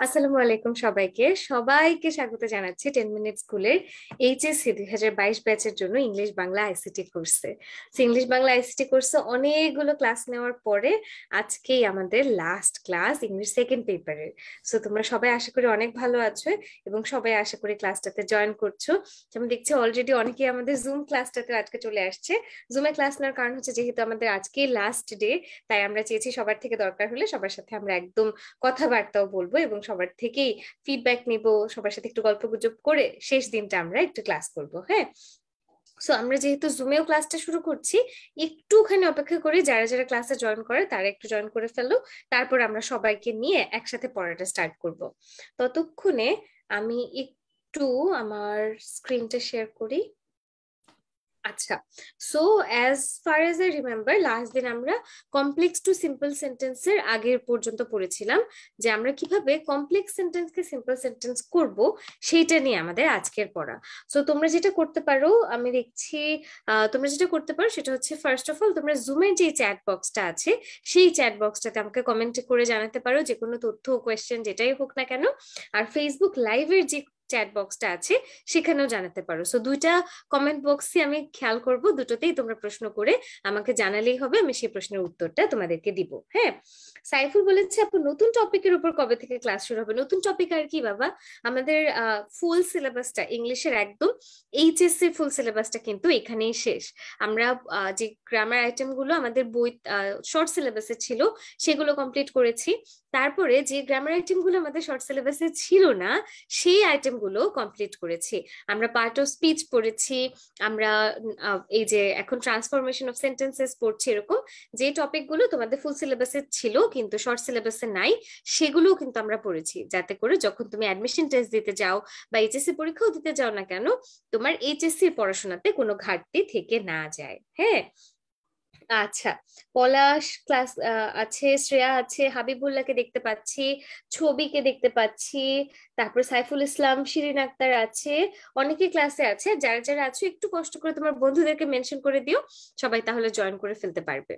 আসসালামু আলাইকুম সবাইকে সবাইকে স্বাগত জানাচ্ছি 10 মিনিট স্কুলের এইচএসসি 2022 ব্যাচের জন্য ইংলিশ বাংলা আইসিটি কোর্সে। ইংলিশ বাংলা আইসিটি কোর্সে অনেকগুলো ক্লাস নেওয়ার পরে আজকেই আমাদের লাস্ট ক্লাস ইংলিশ সেকেন্ড পেপারের। সো তোমরা সবাই আশা করি অনেক ভালো আছো এবং সবাই আশা করি ক্লাসটাতে জয়েন করছো। আমি দেখছি অলরেডি অনেকেই আমাদের জুম ক্লাসটাতে আজকে চলে আসছে। জুমে ক্লাস নেওয়ার কারণ হচ্ছে যেহেতু আমাদের আজকেই লাস্ট ডে, তাই আমরা চেয়েছি সবার থেকে দরকার হলে সবার সাথে আমরা একদম কথাবার্তাও বলবো এবং সবার থেকেই ফিডব্যাক নিব, সবার সাথে একটু গল্পগুজব করে শেষ দিনটা আমরা একটু ক্লাস করব। হ্যাঁ, সো আমরা যেহেতু জুমেও ক্লাসটা শুরু করছি, একটুখানি অপেক্ষা করি যারা যারা ক্লাসে জয়েন করে তারা একটু জয়েন করে ফেলো, তারপর আমরা সবাইকে নিয়ে একসাথে পড়াটা স্টার্ট করব। ততক্ষণে আমি একটু আমার স্ক্রিনটা শেয়ার করি। আচ্ছা, so as far age I remember last দিন আমরা কমপ্লেক্স টু সিম্পল সেন্টেন্সের আগের পর্যন্ত পড়েছিলাম যে আমরা কিভাবে কমপ্লেক্স সেন্টেন্সকে সিম্পল সেন্টেন্স করব, সেইটা নিয়ে আমাদের আজকের পড়া। সো তোমরা যেটা করতে পারো, আমি দেখছি তোমরা যেটা করতে পারো সেটা হচ্ছে ফার্স্ট অফ অল তোমরা জুমের যে চ্যাট বক্সটা আছে সেই চ্যাট বক্সটাতে আমাকে কমেন্ট করে জানাতে পারো যে কোনো তথ্য কোয়েশ্চেন যেটাই হোক না কেন। আর ফেসবুক লাইভের যে চ্যাট বক্সটা আছে সেখানেও জানাতে পারো। সো দুইটা কমেন্ট বক্সে আমি খেয়াল করব, দুটোতেই তোমরা প্রশ্ন করে আমাকে জানালেই হবে, আমি সেই প্রশ্নের উত্তরটা তোমাদেরকে দিব। হ্যাঁ, সাইফুল বলেছে আপু নতুন টপিকের উপর কবে থেকে ক্লাস শুরু হবে? নতুন টপিক আর কি বাবা, আমাদের ফুল সিলেবাসটা ইংলিশের একদম এইচএসসি ফুল সিলেবাসটা কিন্তু এখানেই শেষ। আমরা যে গ্রামার আইটেম গুলো আমাদের বই শর্ট সিলেবাসে ছিল সেগুলো কমপ্লিট করেছি। তারপরে যে গ্রামার আইটেম গুলো আমাদের শর্ট সিলেবাসে ছিল না সেই আইটেম গুলো কমপ্লিট করেছি। আমরা পার্ট অফ স্পিচ পড়েছি, আমরা এই যে এখন ট্রান্সফরমেশন অফ সেন্টেন্সেস পড়ছি। এরকম যে টপিক গুলো তোমাদের ফুল সিলেবাসে ছিল কিন্তু শর্ট সিলেবাসে নাই সেগুলোও কিন্তু আমরা পড়েছি, যাতে করে যখন তুমি অ্যাডমিশন টেস্ট দিতে যাও বা এইচএসসি পরীক্ষাও দিতে যাও না কেন, তোমার এইচএসসি পড়াশোনাতে কোনো ঘাটতি থেকে না যায়। হ্যাঁ, আচ্ছা, পলাশ ক্লাস আছে, শ্রেয়া আছে, হাবিবুল্লাহকে দেখতে পাচ্ছি, ছবিকে দেখতে পাচ্ছি, তারপর সাইফুল ইসলাম, শিরিন আক্তার আছে, অনেকে ক্লাসে আছে। যারা যারা আছো একটু কষ্ট করে তোমার বন্ধুদেরকে মেনশন করে দিও, সবাই তাহলে জয়েন করে ফেলতে পারবে।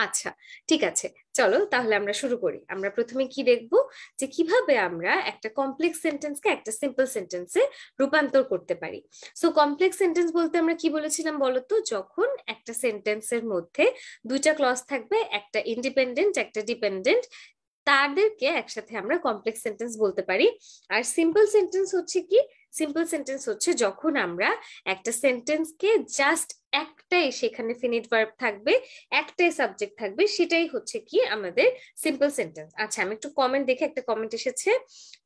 আচ্ছা, ঠিক আছে, চলো তাহলে আমরা শুরু করি। আমরা প্রথমে কি দেখব, যে কিভাবে আমরা একটা কমপ্লেক্স সেন্টেন্সকে একটা সিম্পল সেন্টেন্সে রূপান্তর করতে পারি। সো কমপ্লেক্স সেন্টেন্স বলতে আমরা কি বলেছিলাম বলতো, যখন একটা সেন্টেন্সের মধ্যে দুইটা ক্লজ থাকবে, একটা ইন্ডিপেন্ডেন্ট একটা ডিপেন্ডেন্ট, তাদেরকে একসাথে আমরা কমপ্লেক্স সেন্টেন্স বলতে পারি। আর সিম্পল সেন্টেন্স হচ্ছে কি, সিম্পল সেন্টেন্স হচ্ছে যখন আমরা একটা সেন্টেন্সকে জাস্ট একটাই সেখানে ফিনিট ভার্ব থাকবে, একটাই সাবজেক্ট থাকবে, সেটাই হচ্ছে কি আমাদের সিম্পল সেন্টেন্স। আচ্ছা, আমি একটু কমেন্ট দেখে, একটা কমেন্ট এসেছে,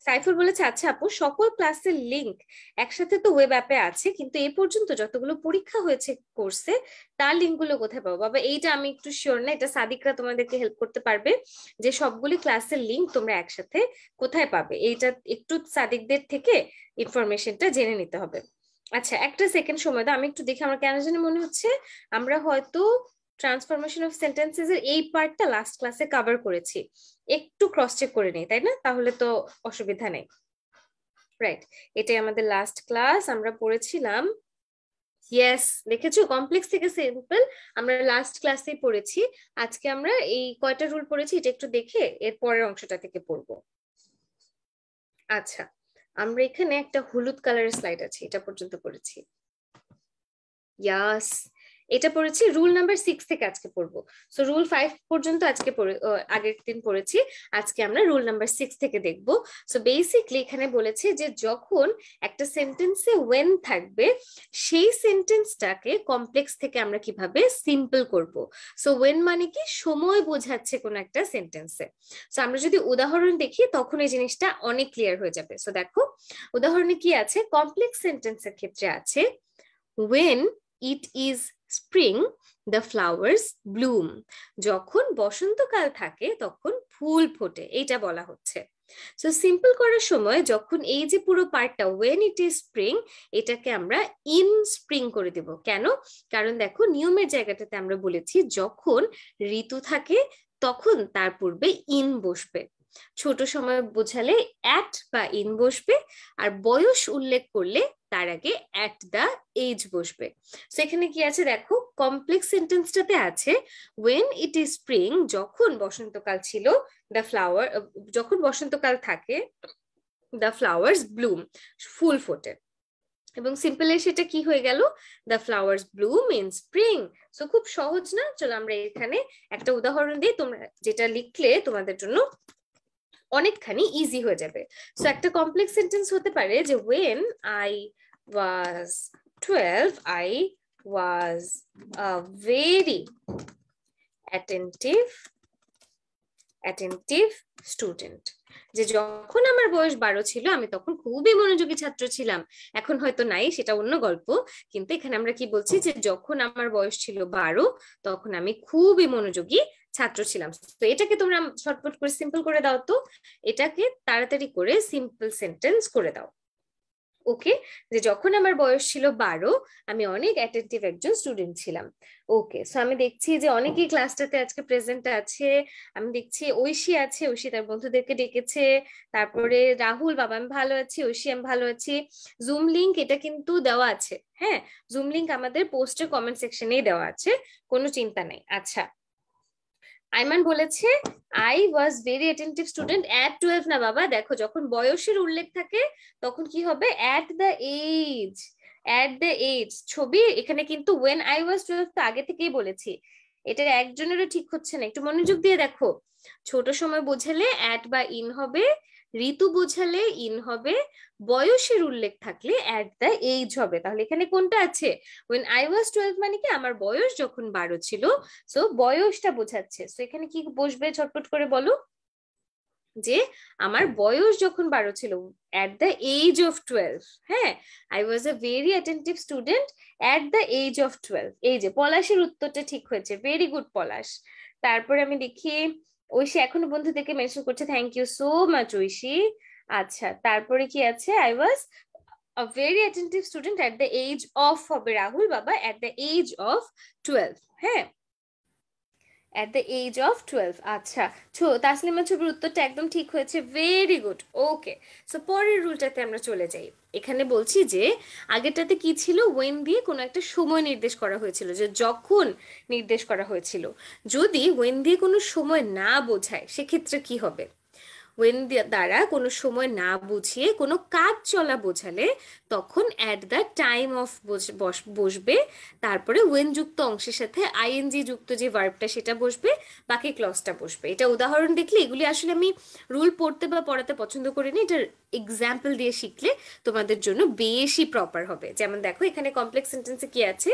সাইফুল বলেছে আচ্ছা আপু সকল ক্লাসের লিংক একসাথে তো ওয়েব অ্যাপে আছে, কিন্তু এই পর্যন্ত যতগুলো পরীক্ষা হয়েছে কোর্সে তার লিঙ্কগুলো কোথায় পাবো? বাবা এইটা আমি একটু শিওর না, এটা সাদিকরা তোমাদেরকে হেল্প করতে পারবে যে সবগুলি ক্লাসের লিংক তোমরা একসাথে কোথায় পাবে, এইটা একটু সাদিকদের থেকে ইনফরমেশনটা জেনে নিতে হবে। আচ্ছা, একটা সেকেন্ড সময় দাও, আমি একটু দেখি। আমার কেন জানি মনে হচ্ছে আমরা হয়তো ট্রান্সফরমেশন অফ সেন্টেন্সেস এর এই পার্টটা লাস্ট ক্লাসে কভার করেছি, একটু ক্রস চেক করে নেই, তাই না? তাহলে তো অসুবিধা নেই। রাইট, এটাই আমাদের লাস্ট ক্লাস, আমরা পড়েছিলাম। ইয়েস, দেখেছো কমপ্লেক্স থেকে সিম্পল আমরা লাস্ট ক্লাসেই পড়েছি। আজকে আমরা এই কয়টা রুল পড়েছি এটা একটু দেখে এর পরের অংশটা থেকে পড়বো। আচ্ছা, আমরা এখানে একটা হলুদ কালারের স্লাইড আছে, এটা পর্যন্ত পড়েছি। ইয়াস, এটা পড়েছি, রুল নাম্বার 6 থেকে আজকে পড়বো। সো রুল 5 পর্যন্ত আজকে আগের দিন পড়েছি, আজকে আমরা রুল নাম্বার 6 থেকে দেখবো। সো বেসিকলি এখানে বলেছে যে যখন একটা সেন্টেন্সে ওয়েন থাকবে সেই সেন্টেন্সটাকে কমপ্লেক্স থেকে আমরা কিভাবে সিম্পল করব। সো ওয়েন মানে কি, সময় বোঝাচ্ছে কোন একটা সেন্টেন্সে। সো আমরা যদি উদাহরণ দেখি তখন এই জিনিসটা অনেক ক্লিয়ার হয়ে যাবে। সো দেখো উদাহরণে কি আছে, কমপ্লেক্স সেন্টেন্সের ক্ষেত্রে আছে when it is spring the flowers bloom, যখন বসন্তকাল থাকে তখন ফুল ফোটে, এইটা বলা হচ্ছে। সো সিম্পল করার সময় যখন এই যে পুরো পার্টটা when it is spring, এটাকে আমরা in spring করে দেব। কেন? কারণ দেখো নিয়মের জায়গাটাতে আমরা বলেছি যখন ঋতু থাকে তখন তার পূর্বে ইন বসবে, ছোট সময় বোঝালে অ্যাট বা ইন বসবে, আর বয়স উল্লেখ করলে তার আগে অ্যাট দ্য এজ বসবে। সো এখানে কি আছে দেখো, কমপ্লেক্স সেন্টেন্সটাতে আছে when it is spring, যখন বসন্তকাল ছিল, the flower, যখন বসন্তকাল থাকে, the flowers bloom, ফুল ফোটে। এবং সিম্পল সেটা কি হয়ে গেল, the flowers Bloom in spring. So খুব সহজ না? চলো আমরা এখানে একটা উদাহরণ দিই, তোমরা যেটা লিখলে তোমাদের জন্য অনেকখানি ইজি হয়ে যাবে। সো একটা কমপ্লেক্স সেন্টেন্স হতে পারে যে when I was 12 I was a very attentive student. যে যখন আমার বয়স 12 ছিল আমি তখন খুবই মনোযোগী ছাত্র ছিলাম। এখন হয়তো নাই, সেটা অন্য গল্প, কিন্তু এখানে আমরা কি বলছি যে যখন আমার বয়স ছিল 12 তখন আমি খুবই মনোযোগী ছাত্র ছিলাম। তো এটাকে তোমরা শর্টকাট করে সিম্পল করে দাও তো, এটাকে তাড়াতাড়ি করে সিম্পল সেন্টেন্স করে দাও। ওকে, যে যখন আমার বয়স ছিল 12 আমি অনেক অ্যাটেন্টিভ একজন স্টুডেন্ট ছিলাম। ওকে, সো আমি দেখছি যে অনেকেই ক্লাসটাতে আজকে প্রেজেন্ট আছে। আমি দেখছি ঐশী আছে, ঐশী তার বন্ধুদেরকে ডেকেছে। তারপরে রাহুল, বাবা আমি ভালো আছি, ঐশী আমি ভালো আছি। জুম লিংক এটা কিন্তু দেওয়া আছে, হ্যাঁ জুম লিংক আমাদের পোস্টের কমেন্ট সেকশনেই দেওয়া আছে, কোনো চিন্তা নেই। আচ্ছা, আইমান বলেছে I was very attentive student at 12। না বাবা, দেখো যখন বয়সের উল্লেখ থাকে তখন কি হবে, at the edge. At the edge ছবি এখানে কিন্তু when I was 12 তো আগে থেকেই বলেছি, এটা একজনেরও ঠিক হচ্ছে না, একটু মনোযোগ দিয়ে দেখো। ছোট সময় বোঝালে অ্যাট বা ইন হবে, ঋতু বোঝালে ইন হবে, বয়সের উল্লেখ থাকলে অ্যাট দ্য এজ হবে। তাহলে এখানে কোনটা আছে, when I was 12 মানে কি আমার বয়স যখন 12 ছিল, সো বয়সটা বোঝাচ্ছে। সো এখানে কি বসবে ঝটপট করে বলো, যে আমার বয়স যখন 12 ছিল, at the age of 12, হ্যাঁ I was a very attentive student at the age of 12। এই যে পলাশের উত্তরটা ঠিক হয়েছে, ভেরি গুড পলাশ। তারপরে আমি দেখি ঐশী এখনো বন্ধুদেরকে মেনশন করছে, thank you so much Oishi. আচ্ছা, তারপরে কি আছে, I was a very attentive student at the age of হবে রাহুল বাবা, at the age of 12, হ্যাঁ at the age of 12। আচ্ছা, তাসলিমা ছবির উত্তরটা একদম ঠিক হয়েছে, ভেরি গুড। ওকে, সো পরের রুলটাতে আমরা চলে যাই। এখানে বলছি যে আগেরটাতে কি ছিল, ওয়েন দিয়ে কোনো একটা সময় নির্দেশ করা হয়েছিল, যে যখন নির্দেশ করা হয়েছিল। যদি ওয়েন দিয়ে কোনো সময় না বোঝায় সেক্ষেত্রে কি হবে, ওয়েন দ্বারা কোনো সময় না বুঝিয়ে কোনো কাজ চলা বোঝালে তখন অ্যাট দ্য টাইম অফ বসবে, তারপরে ওয়েন যুক্ত অংশের সাথে আইএনজি যুক্ত যে ভার্বটা সেটা বসবে, বাকি ক্লজটা বসবে। এটা উদাহরণ দেখলে, এগুলি আসলে আমি রুল পড়তে বা পড়াতে পছন্দ করিনি, এটার এক্সাম্পল দিয়ে শিখলে তোমাদের জন্য বেশি প্রপার হবে। যেমন দেখো এখানে কমপ্লেক্স সেন্টেন্সে কি আছে,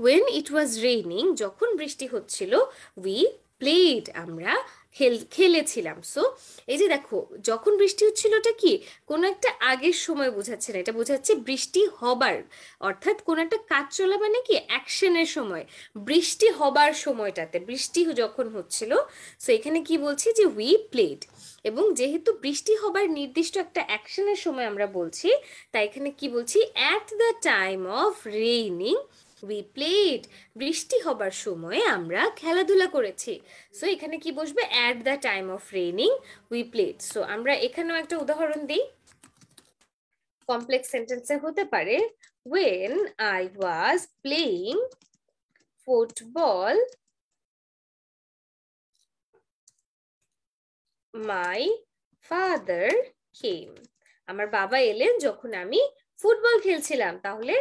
ওয়েন ইট ওয়াজ রেইনিং, যখন বৃষ্টি হচ্ছিল, উই প্লেড, আমরা খেলেছিলাম। সো এই যে দেখো যখন বৃষ্টি হচ্ছিল, ওটা কি কোনো একটা আগের সময় বোঝাচ্ছে না, এটা বোঝাচ্ছে বৃষ্টি হবার, অর্থাৎ কোন একটা কাজ চলা মানে কি অ্যাকশনের সময়, বৃষ্টি হবার সময়টাতে, বৃষ্টি যখন হচ্ছিল। সো এখানে কি বলছি যে উই প্লেড, এবং যেহেতু বৃষ্টি হবার নির্দিষ্ট একটা অ্যাকশনের সময় আমরা বলছি, তাই এখানে কি বলছি, at the time of raining we played, বৃষ্টি হবার সময়ে আমরা খেলাধুলা করেছি। সো এখানে কি বসবে, at the time of raining we played. So আমরা এখানেও একটা উদাহরণ দিই, কমপ্লেক্স সেন্টেন্সে হতে পারে when I was playing football my father came, আমার বাবা এলেন যখন আমি ফুটবল খেলছিলাম। তাহলে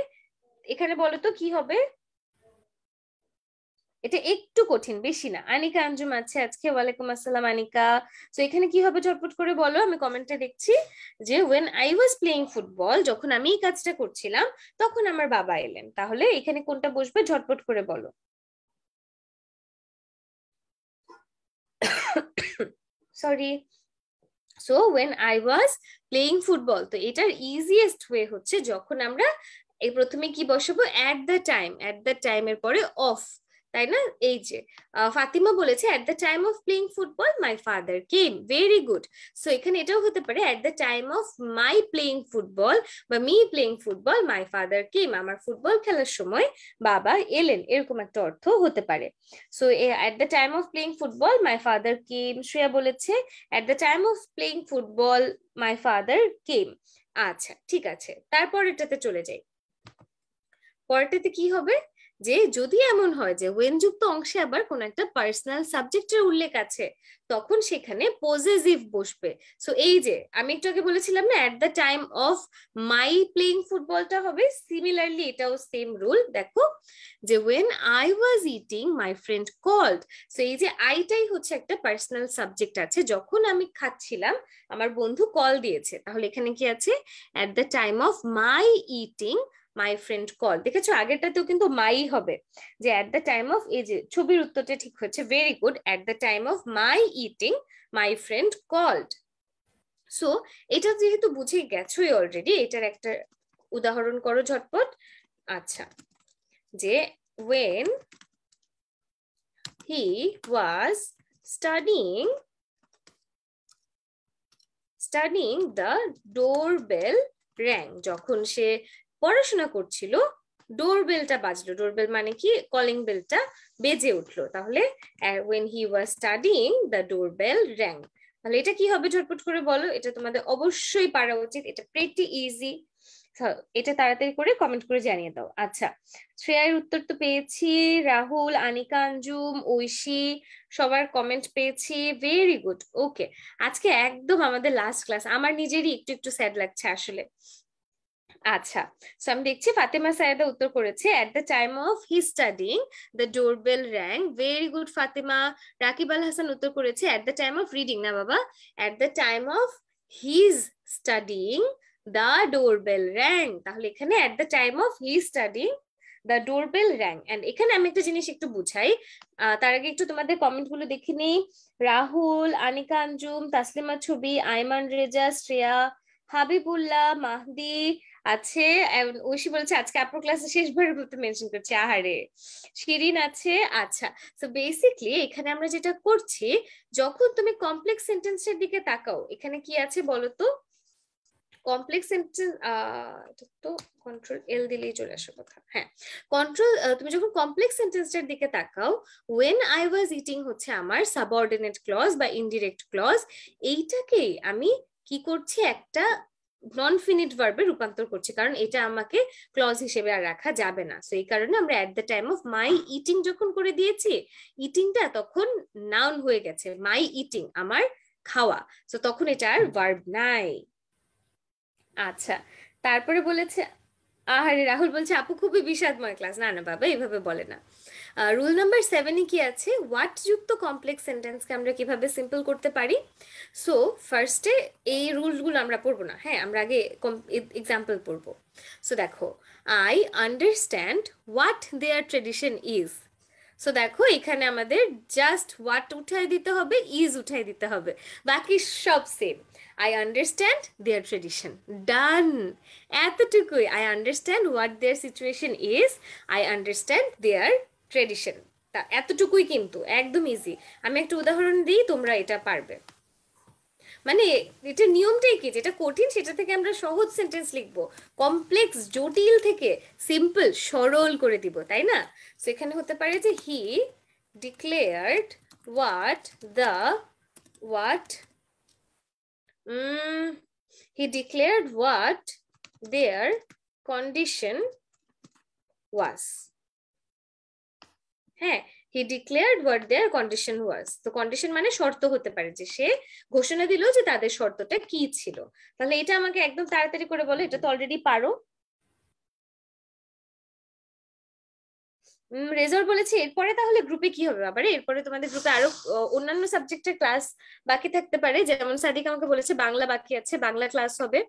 এখানে বলো তো কি হবে, এটা একটু কঠিন, বেশি না। আনিকা আঞ্জুম আছে আজকে, ওয়ালাইকুম আসসালাম আনিকা। তো এখানে কি হবে ঝটপট করে বলো, আমি কমেন্টে দেখছি যে when I was playing football, যখন আমি এই কাজটা করছিলাম তখন আমার বাবা এলেন। তাহলে এখানে কোনটা বসবে ঝটপট করে বলো। Sorry, so when I was playing football, তো এটার ইজিয়েস্ট ওয়ে হচ্ছে যখন আমরা এই প্রথমে কি বসাবো, at the time, at the টাইমের পরে অফ, তাই না? এই যে ফাতিমা বলেছে at the time of playing football my father came, very good. So এখানে এটাও হতে পারে at the time of my playing football বা me playing football my father came, আমার ফুটবল খেলার সময় বাবা এলেন, এরকম একটা অর্থ হতে পারে। So at the time of playing football my father came, Shreya বলেছে at the time of playing football my father came, আচ্ছা ঠিক আছে, তারপর এটাতে চলে যাই। পরেরটাতে কি হবে, যে যদি এমন হয় যে ওয়েন যুক্ত অংশে আবার কোন একটা পার্সোনাল সাবজেক্টের উল্লেখ আছে, তখন সেখানে পজেসিভ বসবে। সো এই যে আমি একটু আগে বলেছিলাম না, at the time of my playing ফুটবলটা হবে, সিমিলারলি এটাও সেম রুল। দেখো যে when I was eating my friend called, so এই যে আইটাই হচ্ছে একটা পার্সোনাল সাবজেক্ট আছে, যখন আমি খাচ্ছিলাম আমার বন্ধু কল দিয়েছে, তাহলে এখানে কি আছে, এট the time of my eating my friend call. দেখেছো আগেরটাতেও কিন্তু মাই হবে, যে এট দ্য টাইম অফ, এই যে ছবির উত্তরটা ঠিক হচ্ছে, very good, at the time of my eating my friend called. So এটা যেহেতু বুঝে গেছোই অলরেডি, এটার একটা উদাহরণ করো ঝটপট। আচ্ছা, যে when he was studying the doorbell rang, যখন সে পড়াশোনা করছিল ডোরবেলটা বাজলো, ডোরবেল মানে কি, কলিং বেলটা বেজে উঠলো, তাহলে when he was studying the doorbell rang। তাহলে এটা কি হবে ঝটপট করে বলো, এটা তোমাদের অবশ্যই পারা উচিত, এটা প্রেটি ইজি, এটা তাড়াতাড়ি করে কমেন্ট করে জানিয়ে দাও। আচ্ছা, শ্রেয়ার উত্তর তো পেয়েছি, রাহুল, আনিকা, আঞ্জুম, ঐশী সবার কমেন্ট পেয়েছি, ভেরি গুড। ওকে, আজকে একদম আমাদের লাস্ট ক্লাস, আমার নিজেরই একটু একটু স্যাড লাগছে আসলে। আচ্ছা, সো আমি দেখছি ফাতেমা সায়েদা উত্তর করেছে at the time of he studying the doorbell rang, very good Fatema. Rakib Al Hasan উত্তর করেছে at the time of reading, না বাবা, at the time of his studying the doorbell rang, তাহলে এখানে at the time of he studying the doorbell rang. And এখানে আমি একটা জিনিস একটু বুঝাই, তার আগে একটু তোমাদের কমেন্ট গুলো দেখে নিই। রাহুল, আনিকা, আঞ্জুম, তাসলিমা ছবি, আইমান রেজা, শ্রেয়া, হাবিবুল্লাহ, মাহদি আছে, ঐশী বলছে আজকে আপুর ক্লাসে শেষবারের মতো মেনশন করছে, আহারে। শিরিন আছে। আচ্ছা, তো বেসিকলি এখানে আমরা যেটা করছি, যখন তুমি কমপ্লেক্স সেন্টেন্সের দিকে তাকাও, এখানে কি আছে বলো তো, কমপ্লেক্স সেন্টেন্স, তো কন্ট্রোল এল দিলেই চলে আসে কথা, হ্যাঁ কন্ট্রোল, তুমি যখন কমপ্লেক্স সেন্টেন্সের দিকে তাকাও, ওয়েন আই ওয়াজ ইটিং হচ্ছে আমার সাবঅর্ডিনেট ক্লজ বা ইনডিরেক্ট ক্লজ, এইটাকেই আমি কি করছি, একটা নন ফিনিট ভার্বে রূপান্তর করছি, কারণ এটা আমাকে ক্লজ হিসেবে আর রাখা যাবে না। সো এই কারণে আমরা এট the time of my eating যখন করে দিয়েছি, ইটিংটা তখন নাউন হয়ে গেছে, মাই ইটিং আমার খাওয়া, তো তখন এটা আর ভার্ব নাই। আচ্ছা, তারপরে বলেছে, আহারে রাহুল বলছে আপু খুবই বিষাদময় ক্লাস, না না বাবা এইভাবে বলে না। রুল নাম্বার 7-এ কি আছে, হোয়াট যুক্ত কমপ্লেক্স সেন্টেন্সকে আমরা কিভাবে সিম্পল করতে পারি। সো ফার্স্টে এই রুলসগুলো আমরা পড়বো না, হ্যাঁ আমরা আগে এক্সাম্পল পড়বো। সো দেখো, I understand what their tradition is. So দেখো এখানে আমাদের জাস্ট হোয়াট উঠাই দিতে হবে, ইজ উঠাই দিতে হবে, বাকি সব same. I understand their tradition, done, এতটুকুই। I understand what their situation is, I understand their tradition, তা এতটুকুই কিন্তু একদম ইজি। আমি একটা উদাহরণ দিই, তোমরা এটা পারবে, মানে এটা নিয়মটাই কি, যেটা কঠিন সেটা থেকে আমরা সহজ সেন্টেন্স লিখবো, কমপ্লেক্স জটিল থেকে সিম্পল সরল করে দিব, তাই না। সেখানে হতে পারে যে he declared what the what he declared what their condition was, হ্যাঁ he declared what their condition was, তো কন্ডিশন মানে শর্ত হতে পারে, যে সে ঘোষণা দিল যে তাদের শর্তটা কি ছিল। তাহলে এটা আমাকে একদম তাড়াতাড়ি করে বলো, এটা তো অলরেডি পারো। রেজাল্ট বলেছে এরপরে তাহলে গ্রুপে কি হবে বাবারে, এরপরে তোমাদের গ্রুপে আরো অন্যান্য সাবজেক্টের ক্লাস বাকি থাকতে পারে, যেমন সাদিক আমাকে বলেছে বাংলা বাকি আছে, বাংলা ক্লাস হবে।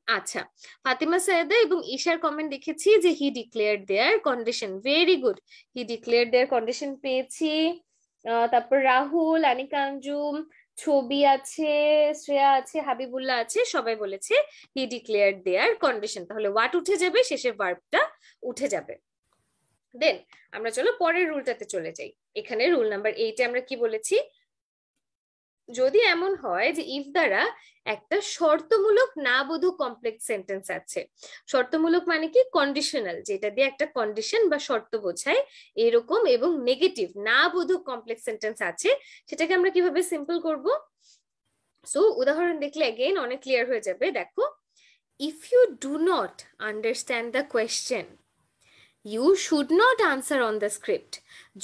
আচ্ছা, ফাতিমা সায়েদা এবং ঈশার কমেন্ট দেখেছি যে he declared their condition, very good, he declared their condition পেয়েছি। তারপর রাহুল, আনিকা, আঞ্জুম, ছবি আছে, শ্রেয়া আছে, হাবিবুল্লাহ আছে, সবাই বলেছে হি ডিক্লেয়ার্ড দেয়ার কন্ডিশন, তাহলে হোয়াট উঠে যাবে, শেষে ভার্বটা উঠে যাবে। দেন আমরা চলো পরের রুলটাতে চলে যাই। এখানে রুল নাম্বার 8-এ আমরা কি বলেছি, যদি এমন হয় যে ইফ দ্বারা একটা শর্তমূলক না বোধক কমপ্লেক্স সেন্টেন্স আছে, শর্তমূলক মানে কি, কন্ডিশনাল, যেটা দিয়ে একটা কন্ডিশন বা শর্ত বোঝায় এরকম, এবং নেগেটিভ না বোধক কমপ্লেক্স সেন্টেন্স আছে, সেটাকে আমরা কিভাবে সিম্পল করব। সো উদাহরণ দেখলে এগেইন অনেক ক্লিয়ার হয়ে যাবে। দেখো, if you do not understand the question, you should not answer on the script.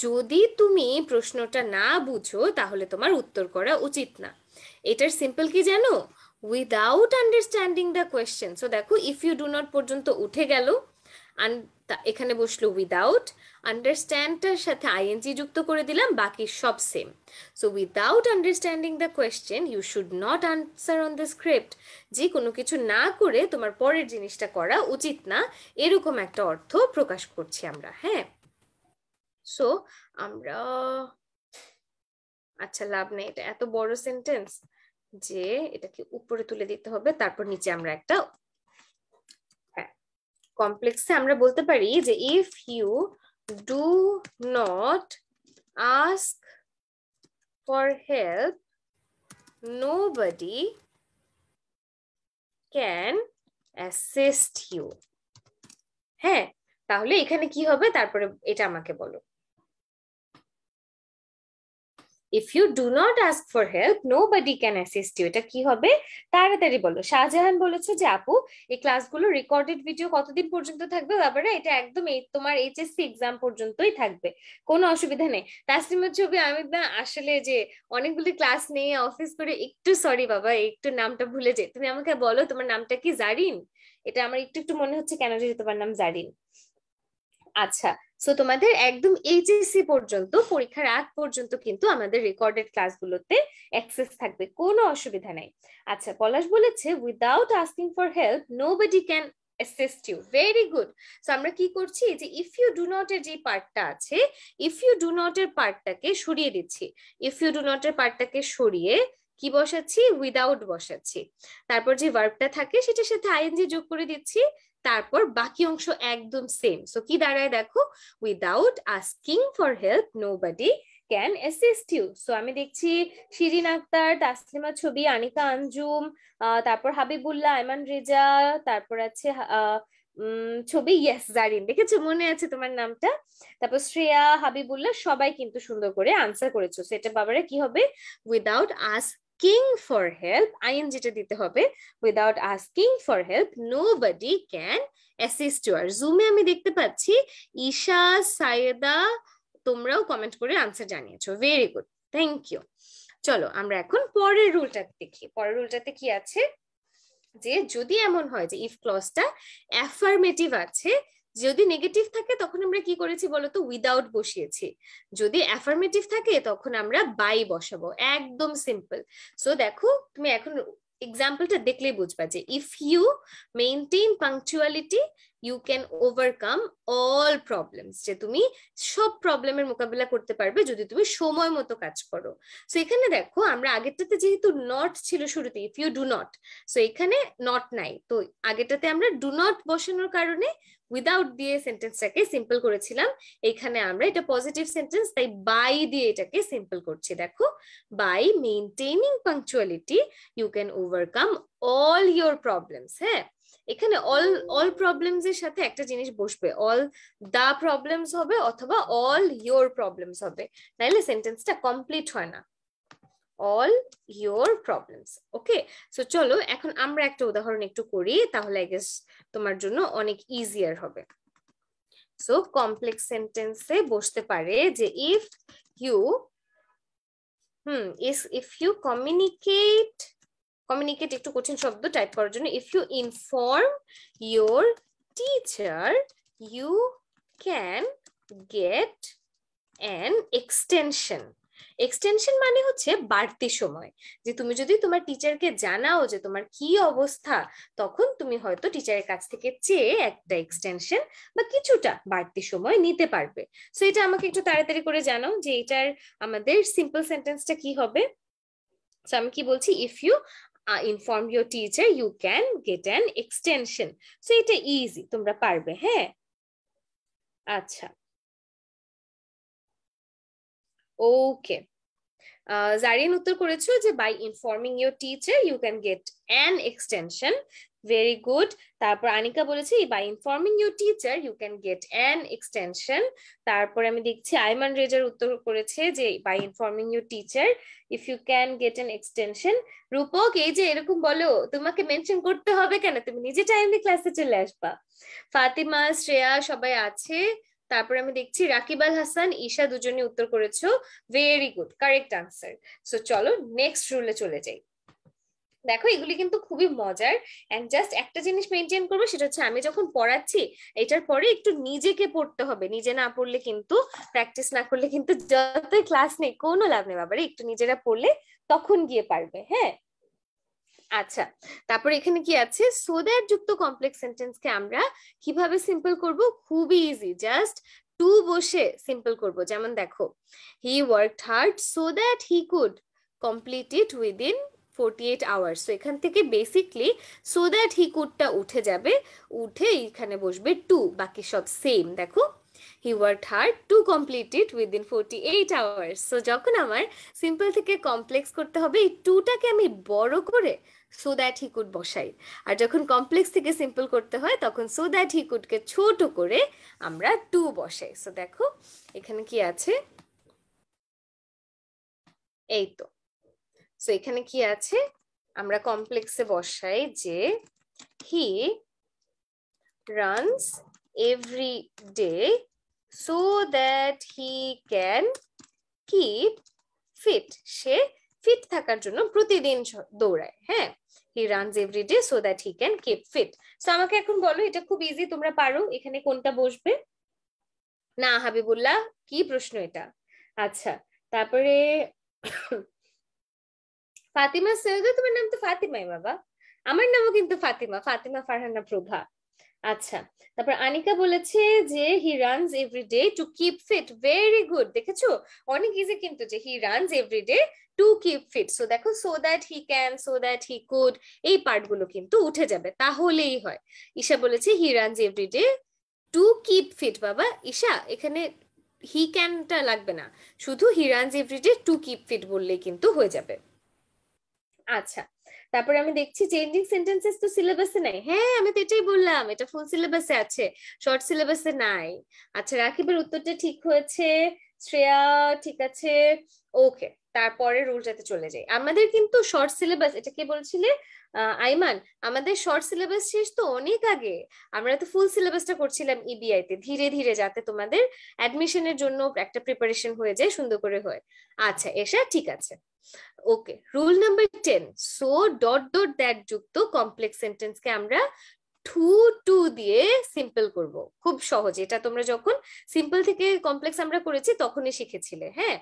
যদি তুমি প্রশ্নটা না বুঝো তাহলে তোমার উত্তর করা উচিত না। এটার সিম্পল কি জানো? Without understanding the question. So দেখো, ইফ ইউ ডু নট পর্যন্ত উঠে গেল, এখানে বসলো উইদাউট, আন্ডারস্ট্যান্ডটার সাথে আইএনজি যুক্ত করে দিলাম, বাকি সব same. So without understanding the question you should not answer on the script. যে কোনো কিছু না করে তোমার পরের জিনিসটা করা উচিত না, এরকম একটা অর্থ প্রকাশ করছি আমরা। হ্যাঁ, সো আমরা, আচ্ছা লাভ নেই, এটা এত বড় সেন্টেন্স যে এটাকে উপরে তুলে দিতে হবে, তারপর নিচে আমরা একটা, হ্যাঁ, কমপ্লেক্সে আমরা বলতে পারি যে if you do not ask for help nobody can assist you। হ্যাঁ, তাহলে এখানে কি হবে তারপরে এটা আমাকে বলো। If you do not ask for help nobody can assist you, এটা কি হবে তাড়াতাড়ি বলো। শাহজাহান বলেছে যে আপু এই ক্লাসগুলো রেকর্ডেড ভিডিও কতদিন পর্যন্ত থাকবে ব্যাপারে? এটা একদম এই তোমার এইচএসসি এক্সাম পর্যন্তই থাকবে, কোনো অসুবিধা নেই। তাসলিমের ছবি, আমি না আসলে যে অনেকগুলি ক্লাস নিয়ে অফিস করে একটু সরি বাবা, একটু নামটা ভুলে যাই। তুমি আমাকে বলো তোমার নামটা কি? জারিন? এটা আমার একটু একটু মনে হচ্ছে কেন যে তোমার নাম জারিন। আচ্ছা, সো তোমাদের একদম এইচএসসি পর্যন্ত, পরীক্ষার আগ পর্যন্ত কিন্তু আমাদের রেকর্ডেড ক্লাসগুলোতে অ্যাক্সেস থাকবে, কোনো অসুবিধা নাই। আচ্ছা, পলাশ বলেছে without asking for help nobody can assist you. Very good. So আমরা কি করছি, যে ইফ ইউ ডু নট এর যে পার্টটা আছে, ইফ ইউ ডু নট এর পার্টটাকে সরিয়ে দিচ্ছি। ইফ ইউ ডু নট এর পার্টটাকে সরিয়ে কি বসাচ্ছি? উইদাউট বসাচ্ছি। তারপর যে ভার্বটা থাকে সেটার সাথে আইএনজি যোগ করে দিচ্ছি, তারপর বাকি অংশ একদম সেম। সো কি দাঁড়ায় দেখো, without asking for help nobody can assist you. So আমি দেখছি শিরিন আক্তার, তাসলিমা ছবি, আনিকা আঞ্জুম, তারপর হাবিবুল্লাহ, আয়মান রেজা, তারপর আছে ছবি, ইয়েস জারিন, দেখেছো মনে আছে তোমার নামটা। তারপর শ্রেয়া, হাবিবুল্লাহ, সবাই কিন্তু সুন্দর করে আনসার করেছো। সেটা বাবারে কি হবে? উইদাউট আস্কিং ফর হেল্প, আইএনজিটা দিতে হবে। Without asking for help nobody can assist you. আর জুমে আমি দেখতে পাচ্ছি ঈশা, সায়েদা, তোমরাও কমেন্ট করে আনসার জানিয়েছো। Very good, thank you. চলো আমরা এখন পরের রুলটা দেখি। পরের রুলটাতে কি আছে, যে যদি এমন হয় যে ইফ ক্লজটা অ্যাফার্মেটিভ আছে, যদি নেগেটিভ থাকে তখন আমরা কি করেছি বলতো? উইদাউট বসিয়েছি। যদি অ্যাফার্মেটিভ থাকে তখন আমরা বাই বসাবো, একদম সিম্পল। সো দেখো, তুমি এখন এক্সাম্পলটা দেখলেই বুঝবা যে if you maintain punctuality you can overcome all problems, যে তুমি সব প্রবলেমের মোকাবিলা করতে পারবে যদি তুমি সময় মতো কাজ করো। সো এখানে দেখো, আমরা আগেরটাতে যেহেতু নট ছিল শুরুতে, if you do not, so এখানে নট নাই, তো আগেটাতে আমরা ডু নট বসানোর কারণে উইদাউট দিয়ে সেন্টেন্সটাকে সিম্পল করেছিলাম। এখানে আমরা এটা পজিটিভ সেন্টেন্স, তাই বাই দিয়ে এটাকে সিম্পল করছি। দেখো, by maintaining punctuality you can overcome all your problems. হ্যাঁ, এখানে অল অল প্রবলেমস এর সাথে একটা জিনিস বসবে, অল দা প্রবলেমস হবে অথবা অল ইয়োর প্রবলেমস হবে, নাইলে সেন্টেন্সটা কমপ্লিট হয় না। All your problems. Okay, so চলো এখন আমরা একটা উদাহরণ একটু করি, তাহলে আই গেস তোমার জন্য অনেক ইজিয়ার হবে। সো কমপ্লেক্স সেন্টেন্সে বসতে পারে যে if you if you communicate, communicate একটু কঠিন শব্দ টাইপ করার জন্য, if you inform your teacher you can get an extension. Extension মানে হচ্ছে বাড়তি সময়, যে তুমি যদি তোমার টিচারকে জানাও যে তোমার কি অবস্থা, তখন তুমি হয়তো টিচারের কাছ থেকে চেয়ে একটা এক্সটেনশন বা কিছুটা বাড়তি সময় নিতে পারবে। সো এটা আমাকে একটু তাড়াতাড়ি করে জানাও যে এটার আমাদের সিম্পল সেন্টেন্সটা কি হবে। সো আমি কি বলছি, if you inform your teacher you can get an extension. So এটা ইজি, তোমরা পারবে। হ্যাঁ, আচ্ছা, ওকে। জারিন উত্তর করেছো যে by informing your teacher you can get an extension, very good. তারপর আনিকা বলেছে by informing your teacher you can get an extension. তারপরে আমি দেখছি আইমান রেজার উত্তর করেছে যে by informing your teacher if you can get an extension. Rupak এই যে এরকম বলো, তোমাকে মেনশন করতে হবে কেন, তুমি নিজে টাইমে ক্লাসে চলে আসবা। ফাতিমা, শ্রেয়া সবাই আছে। তারপর আমি দেখছি রাকিব আল হাসান, ঈশা দুজনে উত্তর করেছো। Very good, correct answer. So চলো নেক্সট রুলে চলে যাই। দেখো এগুলি কিন্তু খুবই মজার, এন্ড জাস্ট একটা জিনিস মেনটেন করবো, সেটা হচ্ছে আমি যখন পড়াচ্ছি এটার পরে একটু নিজেকে পড়তে হবে। নিজে না পড়লে কিন্তু, প্র্যাকটিস না করলে কিন্তু যতই ক্লাস নেই কোনো লাভ নেই বাবারে, একটু নিজেরা পড়লে তখন গিয়ে পারবে। হ্যাঁ, আচ্ছা। তারপর এখানে কি আছে, সো দ্যাট যুক্ত কমপ্লেক্স সেন্টেন্স কে আমরা কিভাবে সিম্পল করব? খুবই ইজি, জাস্ট টু বসে সিম্পল করব। যেমন দেখো, হি worked hard so that he could complete it within 48 hours. তো এখান থেকে বেসিকলি সো দ্যাট হি কুডটা উঠে যাবে, উঠে এখানে বসবে টু, বাকি সব সেম। দেখো, হি worked hard to complete it within 48 hours. So যখন আমার সিম্পল থেকে কমপ্লেক্স করতে হবে, এই টুটাকে আমি বড় করে সো দ্যাট হি কুড বসাই। আর যখন কমপ্লেক্স থেকে সিম্পল করতে হয় তখন সো দ্যাট হি কুডকে ছোট করে আমরা টু বসাই। সো দেখো এখানে কি আছে, এই তো। সো এখানে কি আছে, আমরা কমপ্লেক্সে বসাই যে he runs every day so that he can keep fit. সে ফিট থাকার জন্য প্রতিদিন দৌড়ায়। হ্যাঁ, he runs every day so that he can keep fit. So আমাকে এখন বলো, এটা খুব ইজি, তোমরা পারো, এখানে কোনটা বসবে? না হাবিবুল্লাহ, কি প্রশ্ন এটা? আচ্ছা, তারপরে ফাতিমা সৈয়দ, তোমার নাম তো ফাতিমাই বাবা, আমার নামও কিন্তু ফাতিমা, ফাতিমা ফারহানা প্রভা। আচ্ছা, তারপর আনিকা বলেছে যে he runs every day to keep fit. Very good, দেখেছো অনেক ইজি কিন্তু, যে he runs every day to keep fit. So দেখো, so that he can, so that he could, এই পার্টগুলো কিন্তু উঠে যাবে, তাহলেই হয়। ঈশা বলেছে he runs every day to keep fit. বাবা ঈশা, এখানে হি ক্যানটা লাগবে না, শুধু he runs every day to keep fit বললেই কিন্তু হয়ে যাবে। আচ্ছা, তারপরে আমি দেখছি চেঞ্জিং সেন্টেন্সেস তো সিলেবাসে নাই। হ্যাঁ, আমি তো এটাই বললাম, এটা ফুল সিলেবাসে আছে, শর্ট সিলেবাসে নাই। আচ্ছা, রাকিবের উত্তরটা ঠিক হয়েছে, শ্রেয়া ঠিক আছে। ওকে, তারপরে রুলটাতে চলে যাই। আমাদের কিন্তু শর্ট সিলেবাস, এটা কে বলছিলে? আইমান, আমাদের শর্ট সিলেবাস শেষ তো অনেক আগে। আমরা তো ফুল সিলেবাসটা করছিলাম ইবিআই তে, ধীরে ধীরে, যাতে তোমাদের অ্যাডমিশনের জন্য একটা প্রিপারেশন হয়ে যায়, সুন্দর করে হয়। আচ্ছা, এসা ঠিক আছে। Okay, rule number 10, so dot dot that যুক্ত কমপ্লেক্স সেন্টেন্স কে আমরা টু টু দিয়ে সিম্পল করব। খুব সহজ, এটা তোমরা যখন সিম্পল থেকে কমপ্লেক্স আমরা করেছি তখনই শিখেছিলে। হ্যাঁ,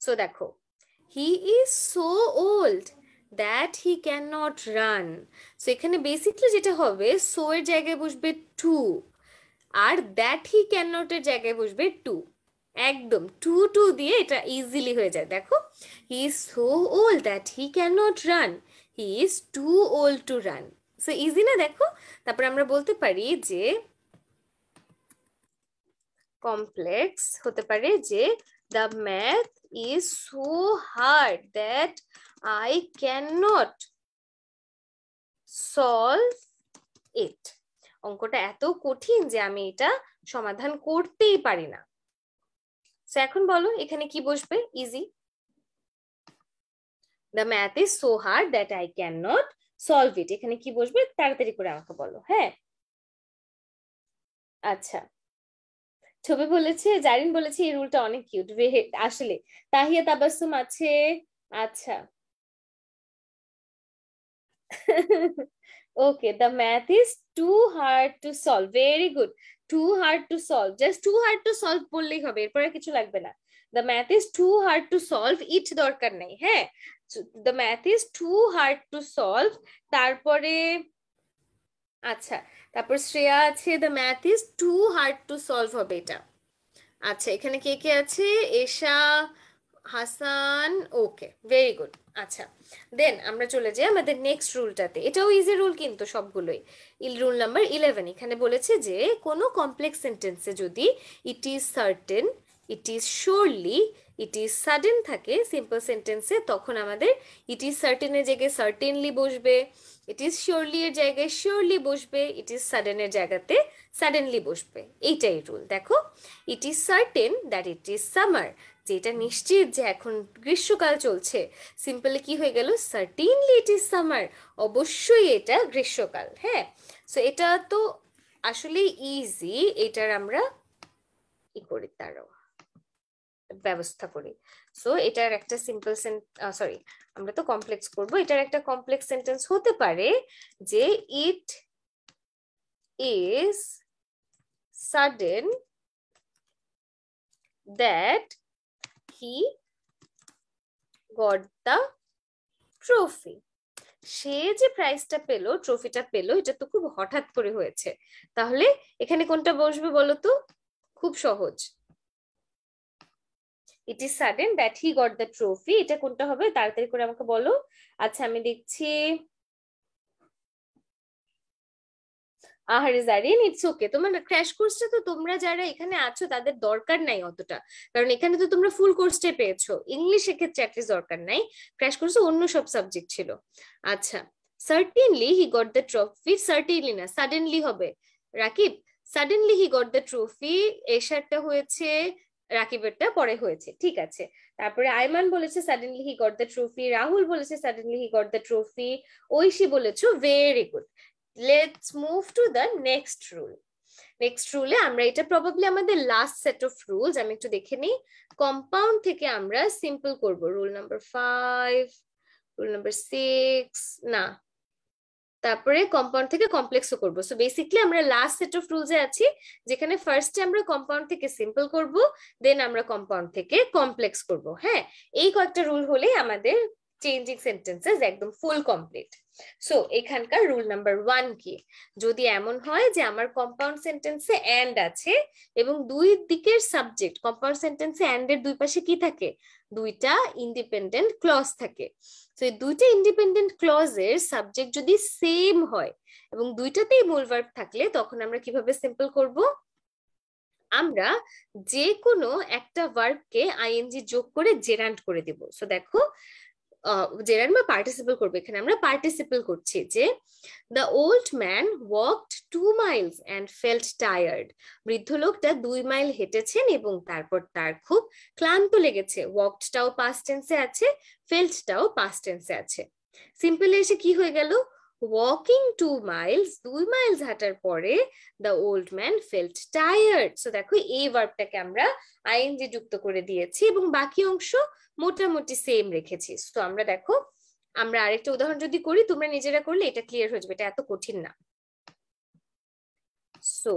সো দেখো, he is so old that he can not run. So এখানে বেসিকলি যেটা হবে, সো এর জায়গায় বসবে টু, আর দ্যাট হি ক্যান নট এর জায়গায় বসবে টু। একদম টু টু দিয়ে এটা ইজিলি হয়ে যায়। দেখো, he is so old that he can not run, he is too old to run. So easy না? দেখো, তারপর আমরা বলতে পারি যে কমপ্লেক্স হতে পারে যে the math is so hard that I can not solve it. অঙ্কটা এত কঠিন যে আমি এটা সমাধান করতেই পারি না। সো এখন বলো এখানে কি বসবে? Easy, the math is so hard that I can not solve it. এখানে কি বসবে তাড়াতাড়ি করে আমাকে বলো। হ্যাঁ, আচ্ছা, ছবি বলেছে, জারিন বলেছে এই রুলটা অনেক কিউট। আসলে তাহিয়া তাবাসসুম আছে। আচ্ছা, okay, the math is too hard to solve. Very good, too hard to solve, just too hard to solve বললেই হবে, এরপরে কিছু লাগবে না। The math is too hard to solve, it দরকার নেই। হ্যাঁ, the math is too hard to solve. তারপরে আচ্ছা, তারপর শ্রেয়া আছে, the math is too hard to solve হবে এটা। আচ্ছা, এখানে কে কে আছে? Esha, Hasan. Okay, very good. আচ্ছা, দেন আমরা চলে যাই আমাদের নেক্সট রুলটাতে। এটাও ইজি রুল কিন্তু সবগুলোই। রুল নাম্বার 11 এখানে বলেছে যে কোনো কমপ্লেক্স সেন্টেন্সে যদি it is certain, it is surely, it is sudden থাকে সিম্পল সেন্টেন্সে, তখন আমাদের ইট ইজ সার্টেনের জায়গায় সার্টেনলি বসবে, ইট ইজ শিওরলি এর জায়গায় শিওরলি বসবে, ইট ইজ সাডেনের জায়গাতে সাডেনলি বসবে। এইটাই রুল। দেখো, it is certain that it is summer, যেটা নিশ্চিত যে এখন গ্রীষ্মকাল চলছে, সিম্পলি কি হয়ে গেল, সার্টেনলি ইট ইজ সামার, অবশ্যই এটা গ্রীষ্মকাল। হ্যাঁ, সো এটা তো আসলে ইজি, এটার আমরা কি করি তারও ব্যবস্থা করি। সো এটার একটা সিম্পল সরি, আমরা তো কমপ্লেক্স করব, এটার একটা কমপ্লেক্স সেন্টেন্স হতে পারে যে it is sudden that he got the trophy, সে যে প্রাইজটা পেলো, ট্রফিটা পেলো, এটা তো খুব হঠাৎ করে হয়েছে। তাহলে এখানে কোনটা বসবে বলো তো? খুব সহজ, ইট is sudden that he got the trophy, এটা কোনটা হবে তাড়াতাড়ি করে আমাকে বলো। আচ্ছা আমি দেখছি, আহারে জারিন, ইটস ওকে, তোমার ক্র্যাশ কোর্সটা তো তোমরা যারা এখানে আছো তাদের দরকার নাই অতটা, কারণ এখানে তো তোমরা ফুল কোর্সটাই পেয়েছো, ইংলিশ এক্ষেত্রে অ্যাটলিস্ট দরকার নাই, ক্র্যাশ কোর্সে অন্য সব সাবজেক্ট ছিল। আচ্ছা, certainly he got the trophy, certainly না সাডেনলি হবে Rakib, suddenly he got the trophy, এশারটা হয়েছে, রাকিবেরটা পরে হয়েছে, ঠিক আছে। তারপরে আয়মান বলেছে suddenly he got the trophy, Rahul বলেছে suddenly he got the trophy, Oishi বলেছো, very good. Let's move to the next rule. Next রুলে আমরা, এটা প্রবাবলি আমাদের লাস্ট সেট অফ রুলস, আমি একটু দেখে নিই। কম্পাউন্ড থেকে আমরা সিম্পল করব, রুল নাম্বার 5, রুল নাম্বার 6, না, তারপরে কম্পাউন্ড থেকে কমপ্লেক্সও করব। সো বেসিক্যালি আমরা লাস্ট সেট অফ রুলসে আছি, যেখানে ফার্স্টে আমরা কম্পাউন্ড থেকে সিম্পল করব, দেন আমরা কম্পাউন্ড থেকে কমপ্লেক্স করব। হ্যাঁ, এই কয়েকটা রুল হলেই আমাদের চেঞ্জিং সেন্টেন্সেস একদম ফুল কমপ্লিট। সো এখানকার রুল নাম্বার 1 কি, যদি এমন হয় যে আমার কম্পাউন্ড সেন্টেন্সে এন্ড আছে এবং দুই দিকের সাবজেক্ট, কম্পাউন্ড সেন্টেন্সে এন্ড এর দুই পাশে কি থাকে, দুইটা ইন্ডিপেন্ডেন্ট ক্লজ থাকে। তো এই দুইটা ইন্ডিপেন্ডেন্ট ক্লজের সাবজেক্ট যদি সেম হয় এবং দুইটাতেই মূল ভার্ব থাকলে, তখন আমরা কিভাবে সিম্পল করব, আমরা যে কোনো একটা ভার্বকে আইএনজি যোগ করে জেরান্ড করে দিব। সো দেখো, জেরান্ড বা পার্টিসিপল করবো, এখানে আমরা পার্টিসিপল করছি যে the old man walked 2 miles and felt tired, বৃদ্ধ লোকটা 2 মাইল হেঁটেছেন এবং তারপর তার খুব ক্লান্ত লেগেছে। ওয়াকডটাও পাস্ট টেন্সে আছে, ফেল্টটাও পাস্ট টেন্সে আছে। সিম্পল এসে কি হয়ে গেল, ওয়াকিং 2 miles, 2 মাইলস হাঁটার পরে the old man felt tired. So দেখো এই ভার্বটাকে আমরা আইএনজি যুক্ত করে দিয়েছি এবং বাকি অংশ মোটামুটি সেম রেখেছি। তো আমরা দেখো, আমরা আরেকটা উদাহরণ যদি করি, তোমরা নিজেরা করলে এটা ক্লিয়ার হয়ে যাবে, এটা এত কঠিন না। সো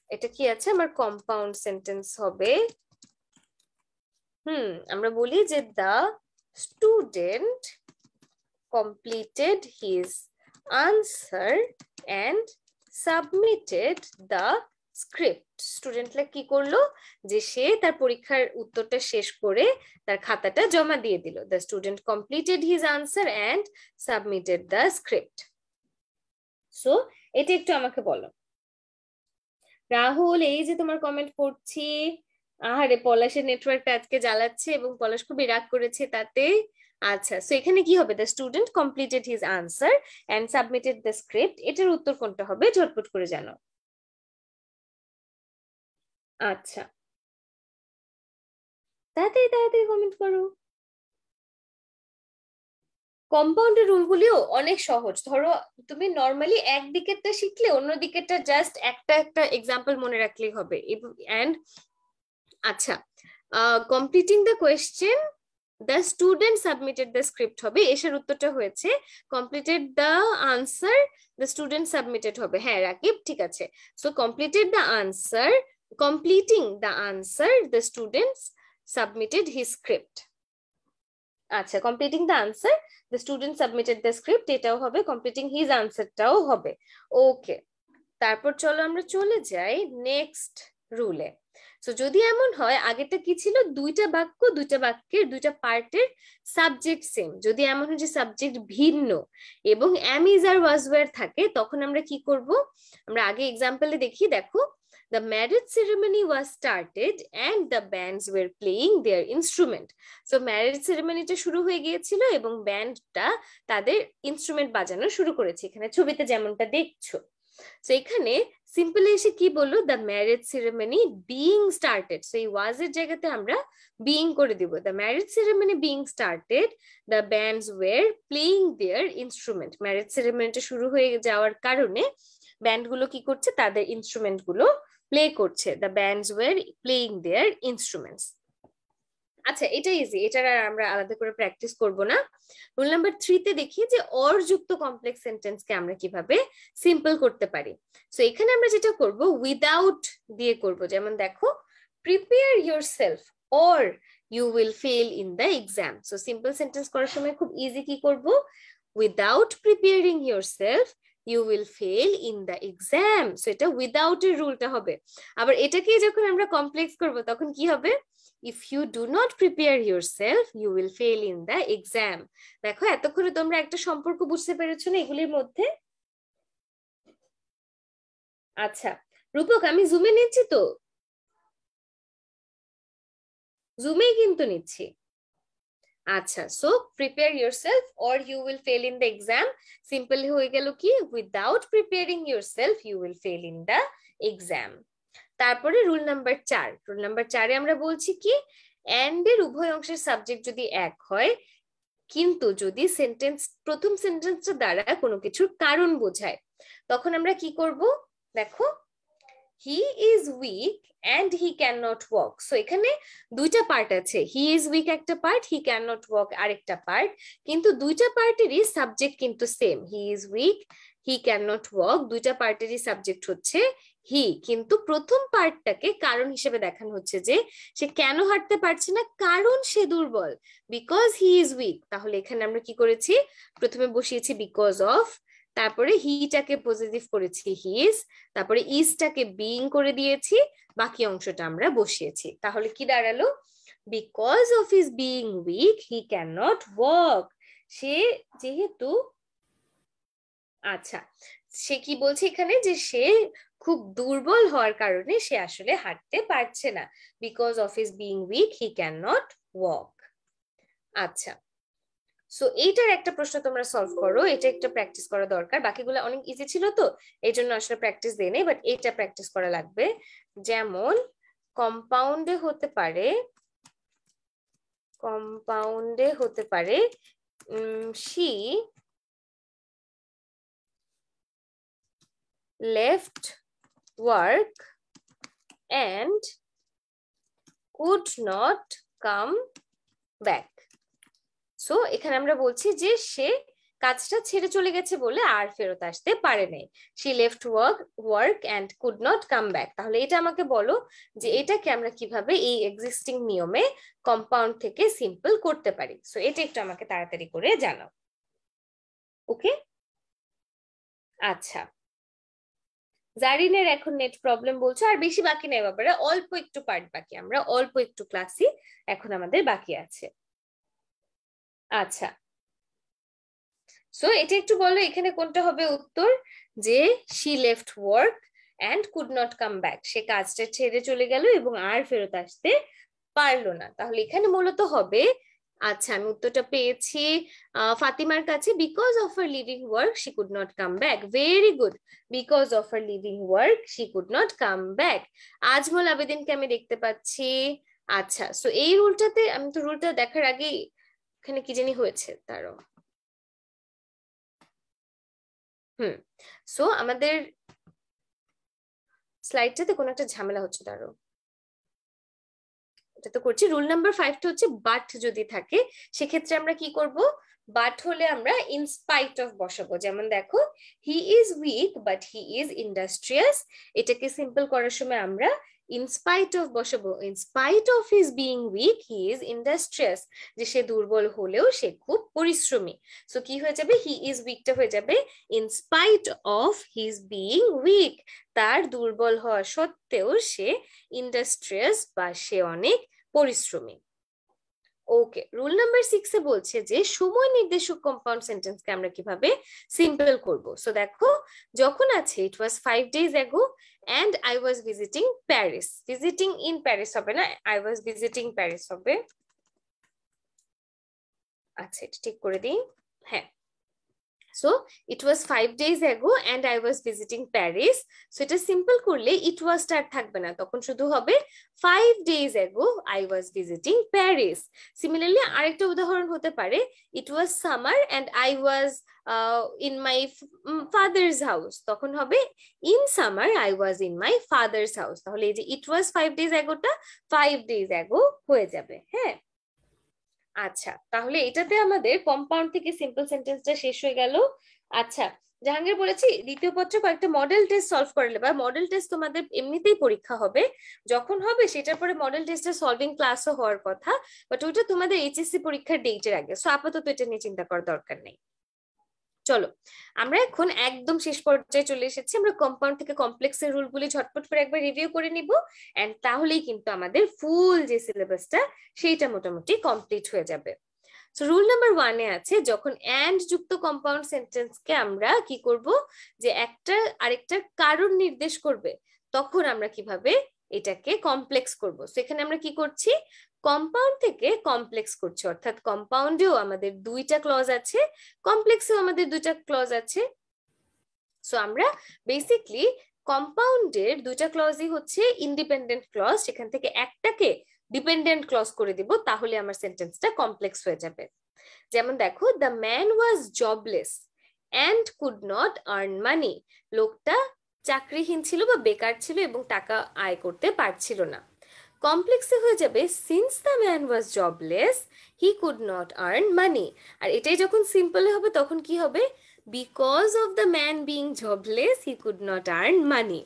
এটা কি আছে, আমার কম্পাউন্ড সেন্টেন্স হবে, আমরা বলি যে the student completed his answer and submitted the script, স্টুডেন্টরা কি করলো, যে সে তার পরীক্ষার উত্তরটা শেষ করে তার খাতাটা জমা দিয়ে দিল। the student completed his answer and submitted the script. So এটা একটু আমাকে বলো। রাহুল, এই যে তোমার কমেন্ট পড়ছি, আহারে পলাশের নেটওয়ার্কটা আজকে জ্বালাচ্ছে এবং পলাশ খুবই রাগ করেছে তাতে। আচ্ছা, সো এখানে কি হবে, the student completed his answer and submitted the script, এটার উত্তর কোনটা হবে ঝটপট করে জানো। আচ্ছা, তাড়াতাড়ি তাড়াতাড়ি কমেন্ট করো। কম্পাউন্ডের রুলগুলিও অনেক সহজ। ধরো তুমি নর্মালি একদিকেরটা শিখলে অন্য দিকেরটা জাস্ট একটা একটা এক্সাম্পল মনে রাখলেই হবে। এন্ড আচ্ছা, completing the question, the student submitted the script হবে, এসের উত্তরটা হয়েছে completed the answer, the student submitted হবে। হ্যাঁ রাকিব, ঠিক আছে। so completed the answer, completing the answer, the students submitted his script। আচ্ছা, completing the answer, the student submitted the script, এটাও হবে, completing his answer টাও হবে। ওকে, তারপর চলো আমরা চলে যাই নেক্সট রুলে। সো যদি এমন হয়, আগেরটা কি ছিল, দুইটা বাক্য, দুইটা বাক্যের দুইটা পার্টের সাবজেক্ট সেম, যদি এমন হয় যে সাবজেক্ট ভিন্ন এবং am is R was wire থাকে, তখন আমরা কি করব, আমরা আগে এক্সাম্পলে দেখি। দেখো, The marriage ceremony was started and the bands were playing their instrument. So marriage ceremony টা শুরু হয়ে গিয়েছিল এবং ব্যান্ডটা তাদের ইনস্ট্রুমেন্ট বাজানো শুরু করেছে, এখানে ছবিতে যেমনটা দেখছো। সো এখানে সিম্পলি এসে কি বললো, the marriage ceremony being started. So এই ওয়াজ এর জায়গাতে আমরা বিইং করে দিব। The marriage ceremony being started, the bands were playing their instrument. Marriage সেরেমনিটা শুরু হয়ে যাওয়ার কারণে ব্যান্ডগুলো কি করছে, তাদের ইনস্ট্রুমেন্ট গুলো প্লে করছে। The bands were playing their instruments. আচ্ছা, এটা ইজি, এটার আর আমরা আলাদা করে প্র্যাকটিস করব না। রুল নাম্বার 3 তে দেখি যে অর যুক্ত কমপ্লেক্স সেন্টেন্সকে আমরা কিভাবে সিম্পল করতে পারি। সো এখানে আমরা যেটা করব, উইদাউট দিয়ে করব। যেমন দেখো, prepare yourself or you will fail in the exam. So simple sentence করার সময় খুব ইজি কি করব, without preparing yourself you will fail in the exam. So এটা উইদাউট এর রুলটা হবে। আবার এটাকে যখন আমরা কমপ্লেক্স করব তখন কি হবে, if you do not prepare yourself you will fail in the exam। দেখো এতক্ষণে তোমরা একটা সম্পর্ক বুঝতে পেরেছো না এগুলির মধ্যে? আচ্ছা রূপক, আমি জুমে নিচ্ছি, তো জুমেই কিন্তু নিচ্ছি। আচ্ছা, so prepare yourself or you will fail in the exam simply হয়ে গেল কি, without preparing yourself you will fail in the exam. তারপরে রুল নাম্বার 4, রুল নাম্বার 4-এ আমরা বলছি কি, এন্ড এর উভয় অংশের সাবজেক্ট যদি এক হয় কিন্তু যদি সেন্টেন্স প্রথম সেন্টেন্সটা দ্বারা কোনো কিছুর কারণ বোঝায়, তখন আমরা কি করব, দেখো, he is weak and he cannot walk। So এখানে দুইটা পার্ট আছে, হি ইজ উইক একটা পার্ট, হি ক্যানট ওয়াক আরেকটা পার্ট, কিন্তু দুইটা পার্টেরই সাবজেক্ট কিন্তু same. He is weak, he can't walk, দুইটা পার্টেরই সাবজেক্ট হচ্ছে হি, কিন্তু প্রথম পার্টটাকে কারণ হিসেবে দেখানো হচ্ছে যে সে কেন হাঁটতে পারছে না, কারণ সে দুর্বল, বিকজ হি ইজ উইক। তাহলে এখানে আমরা কি করেছি, প্রথমে বসিয়েছি বিকজ অফ, তারপরে হিটাকে পজিটিভ করেছি হিজ, তারপরে ইজটাকে বিইং করে দিয়েছি, বাকি অংশটা আমরা বসিয়েছি। তাহলে কি দাঁড়ালো, because of his being weak he can not walk. সে যেহেতু, আচ্ছা সে কি বলছে এখানে, যে সে খুব দুর্বল হওয়ার কারণে সে আসলে হাঁটতে পারছে না, because of his being weak he can not walk. আচ্ছা, সো এইটার একটা প্রশ্ন তোমরা সলভ করো, এটা একটা প্র্যাকটিস করা দরকার। বাকিগুলো অনেক ইজি ছিল তো এই জন্য আসলে প্র্যাকটিস দেই নাই, বাট এইটা প্র্যাকটিস করা লাগবে। যেমন কম্পাউন্ডে হতে পারে, কম্পাউন্ডে হতে পারে she left work and could not come back। So এখানে আমরা বলছি যে সে কাজটা ছেড়ে চলে গেছে বলে আর ফেরত আসতে পারে নাই। she left work and could not come back। তাহলে এটা আমাকে বলো যে এটাকে আমরা কিভাবে এই এক্সিস্টিং নিয়মে কম্পাউন্ড থেকে সিম্পল করতে পারি। সো এটা একটু আমাকে তাড়াতাড়ি করে জানাও। ওকে, আচ্ছা জারিনের এখন নেট প্রবলেম বলছো, আর বেশি বাকি নেই ব্যাপারে, অল্প একটু পার্ট বাকি, আমরা অল্প একটু ক্লাসই এখন আমাদের বাকি আছে। আচ্ছা, সো এটা একটু বলো এখানে কোনটা হবে উত্তর, যে she left work and could not come back, সে কাজটা ছেড়ে চলে গেল এবং আর ফেরত আসতে পারলো না। তাহলে এখানে মূলত হবে, আচ্ছা আমি উত্তরটা পেয়েছি ফাতিমার কাছে, because of her leaving work she could not come back. Very good, because of her leaving work she could not come back. Ajmal আবেদিনকে আমি দেখতে পাচ্ছি। আচ্ছা, সো এই রুলটাতে, আমি তো রুলটা দেখার আগেই এখানে কি জানি হয়েছে তারও, সো আমাদের স্লাইডটাতে কোনো একটা ঝামেলা হচ্ছে, তারও এটা তো করছি। রুল নাম্বার 5টা হচ্ছে বাট যদি থাকে সেক্ষেত্রে আমরা কি করব, বাট হলে আমরা ইন স্পাইট অফ বসাবো। যেমন দেখো, he is weak but he is industrious, এটাকে সিম্পল করার সময় আমরা ইন স্পাইট অফ বসাবো। In spite of his being weak he is industrious, যে সে দুর্বল হলেও সে খুব পরিশ্রমী। সো কি হয়ে যাবে, হি ইজ উইকটা হয়ে যাবে in spite of his being weak, তার দুর্বল হওয়া সত্ত্বেও সে ইন্ডাস্ট্রিয়াস বা সে অনেক পরিশ্রমী। ওকে, রুল নাম্বার 6-এ বলছে যে সময় নির্দেশক কম্পাউন্ড সেন্টেন্সকে আমরা কিভাবে সিম্পল করব। সো দেখো, যখন আছে ইট ওয়াজ 5 days ago and I was visiting Paris. Visiting in Paris হবে না, I was visiting Paris হবে। আচ্ছা এটা ঠিক করে দিই। হ্যাঁ, so it was 5 days ago and I was visiting Paris. So এটা সিম্পল করলে it was টা থাকবে না, তখন শুধু হবে 5 days ago I was visiting Paris. Similarly আরেকটা উদাহরণ হতে পারে, it was summer and I was in my father's house, তখন হবে in summer I was in my father's house। তাহলে এই যে it was 5 days ago টা 5 days ago হয়ে যাবে। হ্যাঁ, আচ্ছা তাহলে এটাতে আমাদের কম্পাউন্ড থেকে সিম্পল সেন্টেন্সটা শেষ হয়ে গেল। আচ্ছা জাহাঙ্গীর বলেছি দ্বিতীয় পত্রে কয়েকটা মডেল টেস্ট সলভ করলে, বা মডেল টেস্ট তোমাদের এমনিতেই পরীক্ষা হবে, যখন হবে সেটার পরে মডেল টেস্টের সলভিং ক্লাসও হওয়ার কথা, বাট ওইটা তোমাদের এইচএসসি পরীক্ষার ডেটের আগে, সো আপাতত এটা নিয়ে চিন্তা করার দরকার নেই। চলো আমরা এখন একদম শেষ পর্যায়ে চলে এসেছি, আমরা কম্পাউন্ড থেকে কমপ্লেক্সের রুলগুলি ঝটপট করে একবার রিভিউ করে নিব, এন্ড তাহলেই কিন্তু আমাদের ফুল যে সিলেবাসটা সেইটা মোটামুটি কমপ্লিট হয়ে যাবে। সো রুল নাম্বার 1 এ আছে, যখন এন্ড যুক্ত কম্পাউন্ড সেন্টেন্সকে আমরা কি করব, যে একটা আরেকটার কারণ নির্দেশ করবে, তখন আমরা কিভাবে এটাকে কমপ্লেক্স করব। সো এখানে আমরা কি করছি, কম্পাউন্ড থেকে কমপ্লেক্স করছি, অর্থাৎ কম্পাউন্ডেও আমাদের দুইটা ক্লজ আছে, কমপ্লেক্সেও আমাদের দুইটা ক্লজ আছে। সো আমরা বেসিকলি কম্পাউন্ডের দুইটা ক্লজই হচ্ছে ইন্ডিপেন্ডেন্ট ক্লজ, সেখান থেকে একটাকে ডিপেন্ডেন্ট ক্লজ করে দিব, তাহলে আমার সেন্টেন্সটা কমপ্লেক্স হয়ে যাবে। যেমন দেখো, the man was jobless and could not earn মানি, লোকটা চাকরিহীন ছিল বা বেকার ছিল এবং টাকা আয় করতে পারছিল না। কমপ্লেক্সে হয়ে যাবে, since the man was jobless he could not earn money, আর এটাই যখন সিম্পল হবে তখন কি হবে, because of the man being jobless he could not earn money.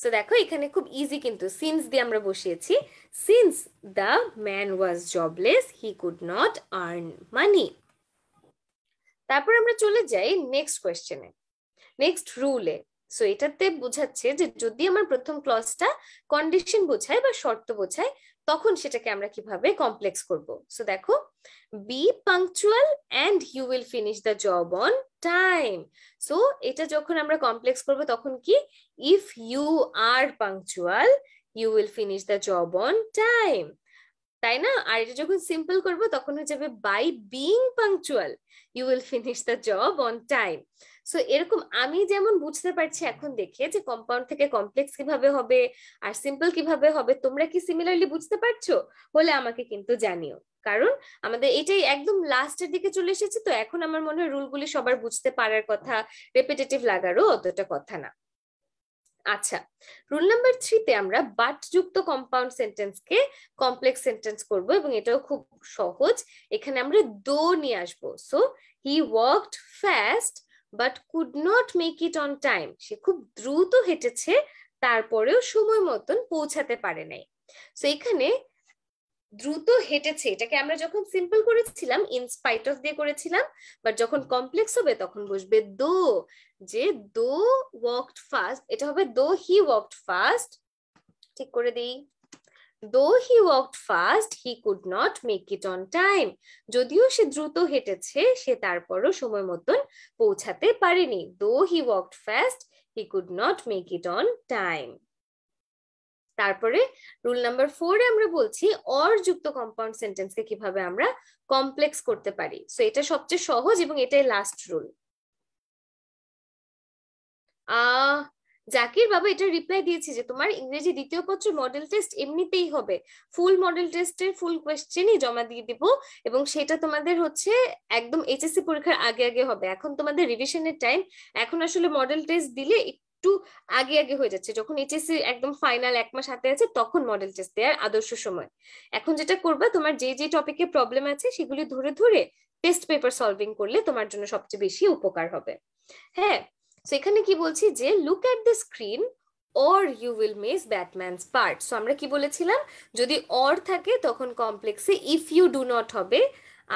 So দেখো এখানে খুব ইজি, কিন্তু সিন্স দিয়ে আমরা বসিয়েছি, since the man was jobless he could not earn money. তারপর আমরা চলে যাই নেক্সট কোয়েশ্চেনে, নেক্সট রুলে। সো এটাতে বোঝাচ্ছে যে যদি আমার প্রথম ক্লজটা কন্ডিশন বোঝায় বা শর্ত বোঝায়, তখন সেটাকে আমরা কিভাবে কমপ্লেক্স করব। সো দেখো, be punctual and you will finish the job on time. So এটা যখন আমরা কমপ্লেক্স করব তখন কি, if you are punctual you will finish the job on time, তাই না? আর এটা যখন সিম্পল করব তখন হয়ে যাবে by being punctual you will finish the job on time. So এরকম আমি যেমন বুঝতে পারছি এখন দেখে যে কম্পাউন্ড থেকে কমপ্লেক্স কিভাবে হবে আর সিম্পল কিভাবে হবে, তোমরা কি সিমিলারলি বুঝতে পারছো? হলে আমাকে কিন্তু জানিও, কারণ আমাদের এটাই একদম লাস্টের দিকে চলে এসেছে, তো এখন আমার মনে হয় রুলগুলি সবার বুঝতে পারার কথা, রেপিটেটিভ লাগারও অতটা কথা না। আচ্ছা, রুল নাম্বার 3 তে আমরা বাট যুক্ত কম্পাউন্ড সেন্টেন্সকে কমপ্লেক্স সেন্টেন্স করব, এবং এটাও খুব সহজ। এখানে আমরা দো নিয়ে আসবো। So he worked fast but could not make it on time, সে খুব দ্রুত হেঁটেছে তারপরেও সময় মতন পৌঁছাতে পারে নাই। সো এখানে দ্রুত হেঁটেছে, এটাকে আমরা যখন সিম্পল করেছিলাম ইন স্পাইট অফ দিয়ে করেছিলাম, বাট যখন কমপ্লেক্স হবে তখন বসবে দো, যে দো ওয়াকড ফাস্ট, এটা হবে দো হি ওয়াকড ফাস্ট। ঠিক করে দিই, though he walked fast he could not make it on time, যদিও সে দ্রুত হেঁটেছে সে তারপরও সময় মতন পৌঁছাতে পারেনি। Though he walked fast he could not make it on time. তারপরে রুল নাম্বার 4 এ আমরা বলছি অর যুক্ত কম্পাউন্ড সেন্টেন্সকে কিভাবে আমরা কমপ্লেক্স করতে পারি। সো এটা সবচেয়ে সহজ এবং এটাই লাস্ট রুল। জাকির বাবা এটা রিপ্লাই দিয়েছি যে তোমার ইংরেজি দ্বিতীয় পত্র মডেল টেস্ট এমনিতেই হবে, ফুল মডেল টেস্টের ফুল কোয়েশ্চেনই জমা দিয়ে দিব, এবং সেটা তোমাদের হচ্ছে একদম এইচএসসি পরীক্ষার আগে আগে হবে। এখন তোমাদের রিভিশনের টাইম, এখন আসলে মডেল টেস্ট দিলে একটু আগে আগে হয়ে যাচ্ছে, যখন এইচএসসি একদম ফাইনাল 1 মাস হাতে আছে তখন মডেল টেস্ট দেওয়ার আদর্শ সময়। এখন যেটা করবা, তোমার যে যে টপিকে প্রবলেম আছে সেগুলি ধরে ধরে টেস্ট পেপার সলভিং করলে তোমার জন্য সবচেয়ে বেশি উপকার হবে। হ্যাঁ, সো এখানে কি বলছি যে look at the screen or you will miss Batman's part. So আমরা কি বলেছিলাম, যদি or থাকে তখন কমপ্লেক্সে if you do not হবে,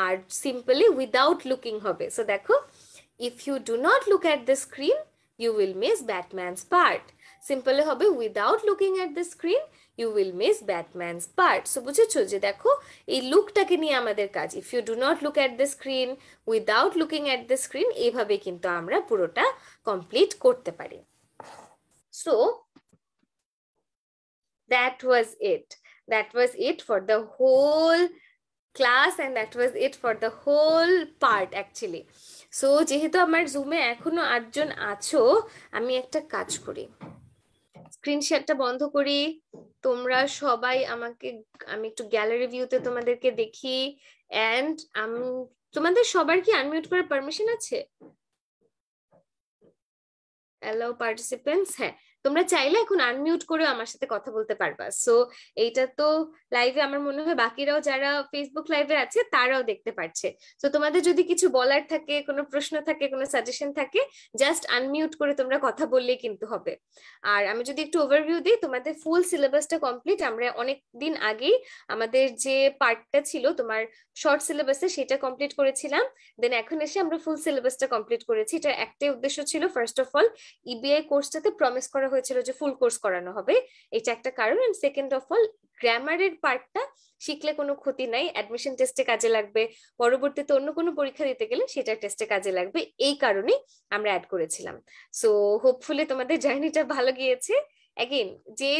আর সিম্পলি উইদাউট লুকিং হবে। সো দেখো, if you do not look at the screen you will miss Batman's part, simply হবে without looking at the screen you will miss Batman's part. So বুঝেছো যে দেখো এই লুকটাকে নিয়ে আমাদের কাজ, if you do not look at the screen without looking at the screen, এইভাবে কিন্তু আমরা পুরোটা কমপ্লিট করতে পারি। So That was it. That was it for the whole class and that was it for the whole part actually. So যেহেতু আমার জুমে এখনো 8 জন আছো, আমি একটা কাজ করি, স্ক্রিন শেয়ারটা বন্ধ করি, তোমরা সবাই আমাকে, আমি একটু গ্যালারি ভিউতে তোমাদেরকে দেখি। এন্ড তোমাদের সবার কি আনমিউট করার পারমিশন আছে? অ্যালাউ পার্টিসিপেন্টস, হ্যাঁ, তোমরা চাইলে এখন আনমিউট করে আমার সাথে কথা বলতে পারবা। সো এইটা তো লাইভে আমার মনে হয় বাকিরাও যারা ফেসবুক লাইভে আছে তারাও দেখতে পাচ্ছে। তো তোমাদের যদি কিছু বলার থাকে, কোনো প্রশ্ন থাকে, কোনো সাজেশন থাকে, জাস্ট আনমিউট করে তোমরা কথা বললেই কিন্তু হবে। আর আমি যদি একটু ওভারভিউ দিই, তোমাদের ফুল সিলেবাসটা কমপ্লিট, আমরা অনেক দিন আগেই আমাদের যে পার্টটা ছিল তোমার শর্ট সিলেবাসে সেটা কমপ্লিট করেছিলাম। দেন এখন এসে আমরা ফুল সিলেবাসটা কমপ্লিট করেছি। এটা একটাই উদ্দেশ্য ছিল, ফার্স্ট অফ অল ইবিআই কোর্সটাতে প্রমিস করা হয়েছিল যে ফুল কোর্স করানো হবে, এটা একটা কারণ। এন্ড সেকেন্ড অফ অল গ্রামারের পার্টটা শিখলে কোনো ক্ষতি নাই, অ্যাডমিশন টেস্টে কাজে লাগবে, পরবর্তীতে অন্য কোনো পরীক্ষা দিতে গেলে সেটা টেস্টে কাজে লাগবে, এই কারণেই আমরা অ্যাড করেছিলাম। সো হোপফুলি তোমাদের জার্নিটা ভালো গিয়েছে। অ্যাগেন, যে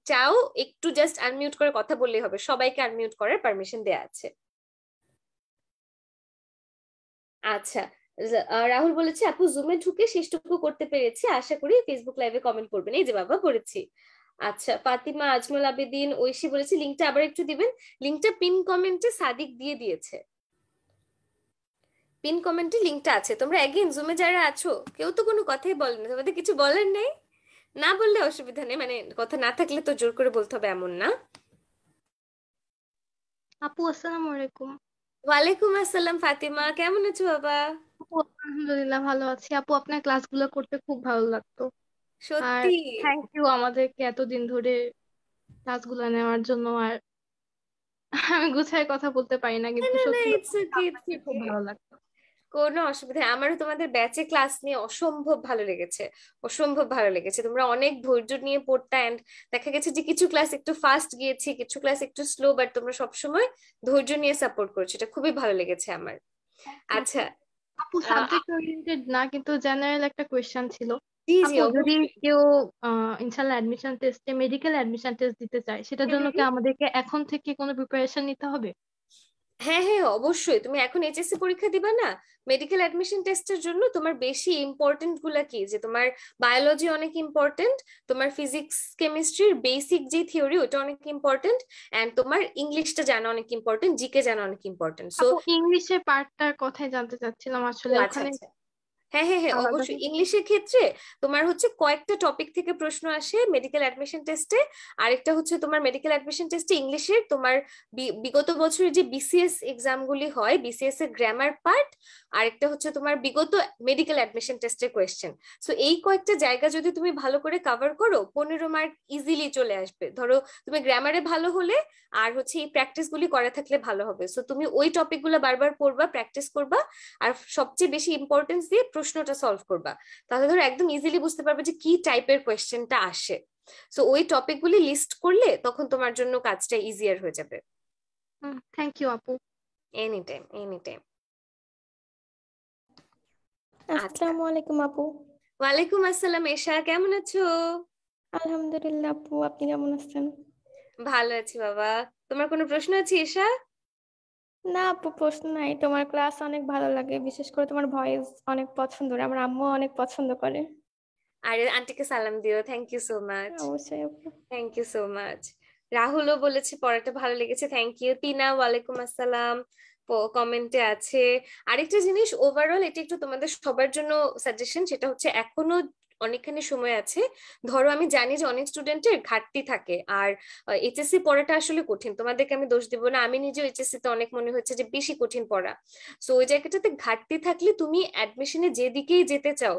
চাও একটু জাস্ট আনমিউট করে কথা বললেই হবে, সবাইকে আনমিউট করার পারমিশন দেয়া আছে। আচ্ছা, রাহুল বলেছে আপু জুমে ঢুকে শেষটুকু করতে পেরেছি, আশা করি ফেসবুক লাইভে কমেন্ট করবেন। এই যে বাবা করেছি। আচ্ছা, ফাতিমা আজমল আবেদিন ঐশী বলেছে লিঙ্কটা আবার একটু দিবেন। লিঙ্কটা পিন কমেন্টে সাদিক দিয়ে দিয়েছে, পিন কমেন্টে লিঙ্কটা আছে। তোমরা এগেইন জুমে যারা আছো কেউ তো কোনো কথাই বলেন না, তোমাদের কিছু বলার নেই, না বললে অসুবিধা নেই, মানে কথা না থাকলে তো জোর করে বলতে হবে এমন না। আপু আসসালামু আলাইকুম। ওয়ালাইকুম আসসালাম ফাতিমা, কেমন আছো বাবা? আপু আলহামদুলিল্লাহ ভালো আছি। আপু আপনার ক্লাসগুলো করতে খুব ভালো লাগতো। আর সত্যি? থ্যাংক ইউ আমাদেরকে এতদিন ধরে ক্লাসগুলো নেওয়ার জন্য। আর আমি গুছায় কথা বলতে পারি না, না কিন্তু না না, সত্যি ইটস ওকে, ইটস আপনাকে খুব ওকে, ভালো লাগতো। কোনো অসুবিধা নেই। আমারও তোমাদের ব্যাচে ক্লাস নিয়ে অসম্ভব ভালো লেগেছে, অসম্ভব ভালো লেগেছে। তোমরা অনেক ধৈর্য নিয়ে পড়তা, এন্ড দেখা গেছে যে কিছু ক্লাস একটু ফাস্ট গিয়েছে, কিছু ক্লাস একটু স্লো, বাট তোমরা সবসময় ধৈর্য নিয়ে সাপোর্ট করছো, এটা খুবই ভালো লেগেছে আমার। আপু আচ্ছা, আপু আহ, সাবজেক্ট ওরিয়েন্টেড না, কিন্তু জেনারেল একটা কোয়েশ্চেন ছিল। জি জি আপু যদি অবশ্যই। কেউ ইনশাল্লাহ অ্যাডমিশন টেস্টে মেডিকেল অ্যাডমিশন টেস্ট দিতে চায়, সেটার জন্য কি আমাদেরকে এখন থেকে কোনো প্রিপারেশন নিতে হবে? হ্যাঁ হ্যাঁ অবশ্যই, তুমি এখন এইচএসসি পরীক্ষা দিবা না, মেডিকেল অ্যাডমিশন টেস্টের জন্য তোমার বেশি ইম্পর্টেন্ট গুলা কি, যে তোমার বায়োলজি অনেক ইম্পর্টেন্ট, তোমার ফিজিক্স কেমিস্ট্রির বেসিক যে থিওরি ওটা অনেক ইম্পর্টেন্ট, এন্ড তোমার ইংলিশটা জানা অনেক ইম্পর্টেন্ট, জিকে জানা অনেক ইম্পর্টেন্ট। সো আপু ইংলিশের পার্টটার কথাই জানতে চাচ্ছিলাম ও আসলে, আচ্ছা ওখানে আচ্ছা, হ্যাঁ হ্যাঁ হ্যাঁ আলাদা। অবশ্যই। ইংলিশের ক্ষেত্রে তোমার হচ্ছে কয়েকটা টপিক থেকে প্রশ্ন আসে মেডিকেল অ্যাডমিশন টেস্টে। আরেকটা হচ্ছে তোমার মেডিকেল অ্যাডমিশন টেস্টে ইংলিশের তোমার বিগত বছরের যে বিসিএস এক্সামগুলি হয়, বিসিএস এর গ্রামার পার্ট, আরেকটা হচ্ছে তোমার বিগত মেডিকেল অ্যাডমিশন টেস্টের কোয়েশ্চেন। সো এই কয়েকটা জায়গা যদি তুমি ভালো করে কভার করো, 15 মার্ক ইজিলি চলে আসবে। ধরো তুমি গ্রামারে ভালো হলে, আর হচ্ছে এই প্র্যাকটিস গুলি করা থাকলে ভালো হবে। সো তুমি ওই টপিক গুলো বারবার পড়বা, প্র্যাকটিস করবা, আর সবচেয়ে বেশি ইম্পর্টেন্স দিয়ে প্রশ্নটা সলভ করবা। তাহলে ধরো একদম ইজিলি বুঝতে পারবে যে কি টাইপের কোয়েশ্চেনটা আসে। সো ওই টপিকগুলি লিস্ট করলে তখন তোমার জন্য কাজটা ইজিয়ার হয়ে যাবে। থ্যাংক ইউ আপু। Any time, any time. আচ্ছা, আসসালামু আলাইকুম আপু। ওয়ালাইকুম আসসালাম এশা, কেমন আছো? আলহামদুলিল্লাহ আপু, আপনি কেমন আছেন? ভালো আছি বাবা। তোমার কোনো প্রশ্ন আছে এশা? না আপু, প্রশ্ন নাই। তোমার ক্লাস অনেক ভালো লাগে, বিশেষ করে তোমার ভয়েস অনেক পছন্দ করে, আমার আম্মু অনেক পছন্দ করে। আর আন্টিকে সালাম দিও, থ্যাংক ইউ সো মাচ। অবশ্যই আপু। Thank you so much. রাহুলও বলেছে পড়াটা ভালো লেগেছে, থ্যাংক ইউ। তিনা ওয়ালাইকুম আসসালাম কমেন্টে আছে। আরেকটা জিনিস ওভারঅল এটা একটু তোমাদের সবার জন্য সাজেশন, সেটা হচ্ছে এখনো অনেকখানি সময় আছে। ধরো আমি জানি যে অনেক স্টুডেন্টের ঘাটতি থাকে, আর এইচএসসি পড়াটা আসলে কঠিন, তোমাদেরকে আমি দোষ দিব না, আমি নিজেও এইচএসসি তে অনেক মনে হচ্ছে যে বেশি কঠিন পড়া। সো ওই জায়গাটাতে ঘাটতি থাকলে তুমি অ্যাডমিশনে যেদিকেই যেতে চাও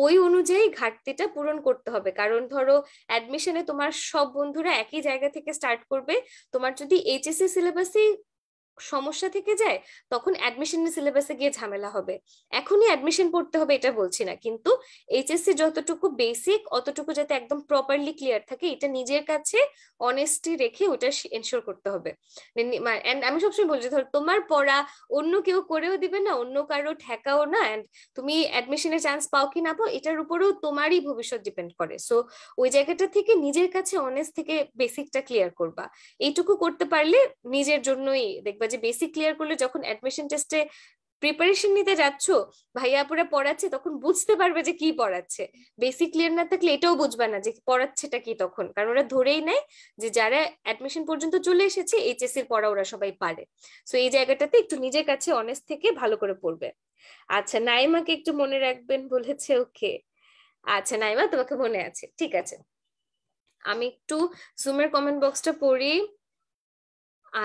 ওই অনুযায়ী ঘাটতিটা পূরণ করতে হবে। কারণ ধরো অ্যাডমিশনে তোমার সব বন্ধুরা একই জায়গা থেকে স্টার্ট করবে, তোমার যদি এইচএসসি সিলেবাসে সমস্যা থেকে যায় তখন অ্যাডমিশনের সিলেবাসে গিয়ে ঝামেলা হবে। এখনই অ্যাডমিশন পড়তে হবে এটা বলছি না, কিন্তু এইচএসসি যতটুকু বেসিক অতটুকু যাতে একদম প্রপারলি ক্লিয়ার থাকে এটা নিজের কাছে অনেস্টি রেখে ওটা এনশিওর করতে হবে। এন্ড আমি সবসময় বলছি ধর তোমার পড়া অন্য কেউ করেও দিবে না, অন্য কারো ঠেকাও না, এন্ড তুমি অ্যাডমিশনের চান্স পাও কি না পাও এটার উপরেও তোমারই ভবিষ্যৎ ডিপেন্ড করে। সো ওই জায়গাটা থেকে নিজের কাছে অনেস্ট থেকে বেসিকটা ক্লিয়ার করবা, এইটুকু করতে পারলে নিজের জন্যই দেখবা যে বেসিক ক্লিয়ার করলে যখন অ্যাডমিশন টেস্টে প্রিপারেশন নিতে যাচ্ছ ভাইয়া আপুরা পড়াচ্ছে তখন বুঝতে পারবে যে কি পড়াচ্ছে। বেসিক ক্লিয়ার না থাকলে এটাও বুঝবা না যে পড়াচ্ছেটা কি তখন, কারণ ওরা ধরেই নেয় যে যারা অ্যাডমিশন পর্যন্ত চলে এসেছে এইচএসসি এর পড়া ওরা সবাই পারে। সো এই জায়গাটাতে একটু নিজের কাছে অনেস্ট থেকে ভালো করে পড়বে। আচ্ছা নাইমাকে একটু মনে রাখবেন বলেছে, ওকে। আচ্ছা নাইমা তোমাকে মনে আছে, ঠিক আছে। আমি একটু জুমের কমেন্ট বক্সটা পড়ি।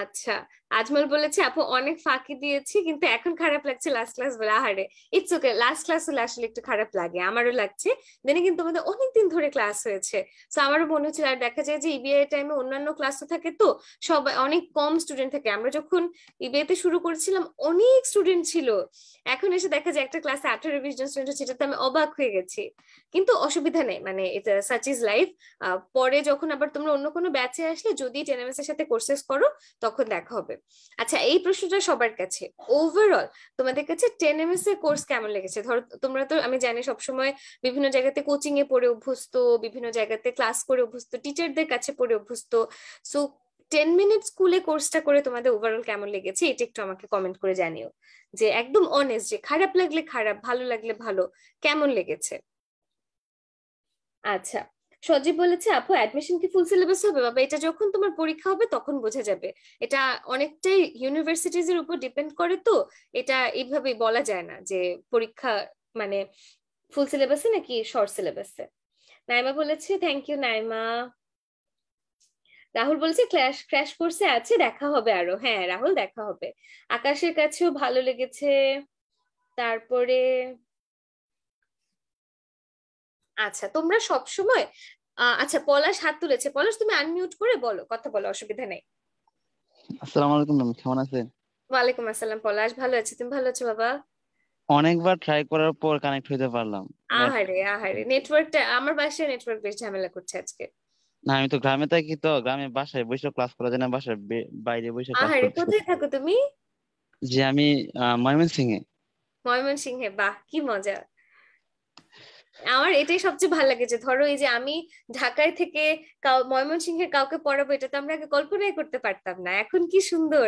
আচ্ছা আজমল বলেছে আপু অনেক ফাঁকি দিয়েছি কিন্তু এখন খারাপ লাগছে লাস্ট ক্লাস বলে। আহারে ইটস ওকে, লাস্ট ক্লাস হলে আসলে একটু খারাপ লাগে, আমারও লাগছে। দেনে কিন্তু আমাদের অনেকদিন ধরে ক্লাস হয়েছে, তো আমারও মনে হচ্ছে। আর দেখা যায় যে ইবিআই টাইমে অন্যান্য ক্লাসও থাকে, তো সবাই অনেক কম স্টুডেন্ট থাকে। আমরা যখন ইবিআই তে শুরু করেছিলাম অনেক স্টুডেন্ট ছিল, এখন এসে দেখা যায় একটা ক্লাসে 18-20 জন স্টুডেন্ট, সেটাতে আমি অবাক হয়ে গেছি। কিন্তু অসুবিধা নেই, মানে এটা সাচ ইজ লাইফ। পরে যখন আবার তোমরা অন্য কোনো ব্যাচে আসলে যদি টেনএমএস এর সাথে কোর্সেস করো তখন দেখা হবে। আচ্ছা এই প্রশ্নটা সবার কাছে, ওভারঅল তোমাদের কাছে টেনএমএস এর কোর্স কেমন লেগেছে? ধরো তোমরা তো আমি জানি সবসময় বিভিন্ন জায়গাতে কোচিং এ পড়ে অভ্যস্ত, বিভিন্ন জায়গাতে ক্লাস করে অভ্যস্ত, টিচারদের কাছে পড়ে অভ্যস্ত। সো 10 মিনিট স্কুলে কোর্সটা করে তোমাদের ওভারঅল কেমন লেগেছে এটা একটু আমাকে কমেন্ট করে জানিও, যে একদম অনেস্ট, যে খারাপ লাগলে খারাপ, ভালো লাগলে ভালো, কেমন লেগেছে। আচ্ছা সজীব বলেছে আপু অ্যাডমিশন কি ফুল সিলেবাস হবে? বাবা এটা যখন তোমার পরীক্ষা হবে তখন বোঝা যাবে, এটা অনেকটাই ইউনিভার্সিটিজ এর উপর ডিপেন্ড করে, তো এটা এইভাবে বলা যায় না যে পরীক্ষা মানে ফুল সিলেবাসে নাকি শর্ট সিলেবাসে। নাইমা বলেছে থ্যাংক ইউ নাইমা। রাহুল বলেছে ক্র্যাশ কোর্সে আছে, দেখা হবে আরো। হ্যাঁ রাহুল দেখা হবে। আকাশের কাছেও ভালো লেগেছে। তারপরে আচ্ছা তোমরা সব সময় আচ্ছা পলাশ হাত তুলেছে, পলাশ তুমি আনমিউট করে বলো, কথা বলো, অসুবিধা নেই। আসসালামু আলাইকুম ম্যাম, কেমন আছেন? ওয়ালাইকুম আসসালাম পলাশ, ভালো আছি, তুমি ভালো আছো বাবা? অনেকবার ট্রাই করার পর কানেক্ট হইতে পারলাম। আহারে আহারে, নেটওয়ার্কটা আমার বাসায় নেটওয়ার্ক বেশ ঝামেলা করছে আজকে। না আমি তো গ্রামে থাকি, তো গ্রামে বাসায় বসে ক্লাস করা যায় না, বাসায় বাইরে বসে ক্লাস আহারে করতেছি। কোথায় থাকো তুমি? যে আমি ময়মনসিংহে। ময়মনসিংহে, বাহ কি মজা। আমার এটাই সবচেয়ে ভালো লাগে যে ধরো এই যে আমি ঢাকায় থেকে ময়মনসিংহের কাউকে পড়াবো, এটা তো আমরা আগে কল্পনাই করতে পারতাম না, এখন কি সুন্দর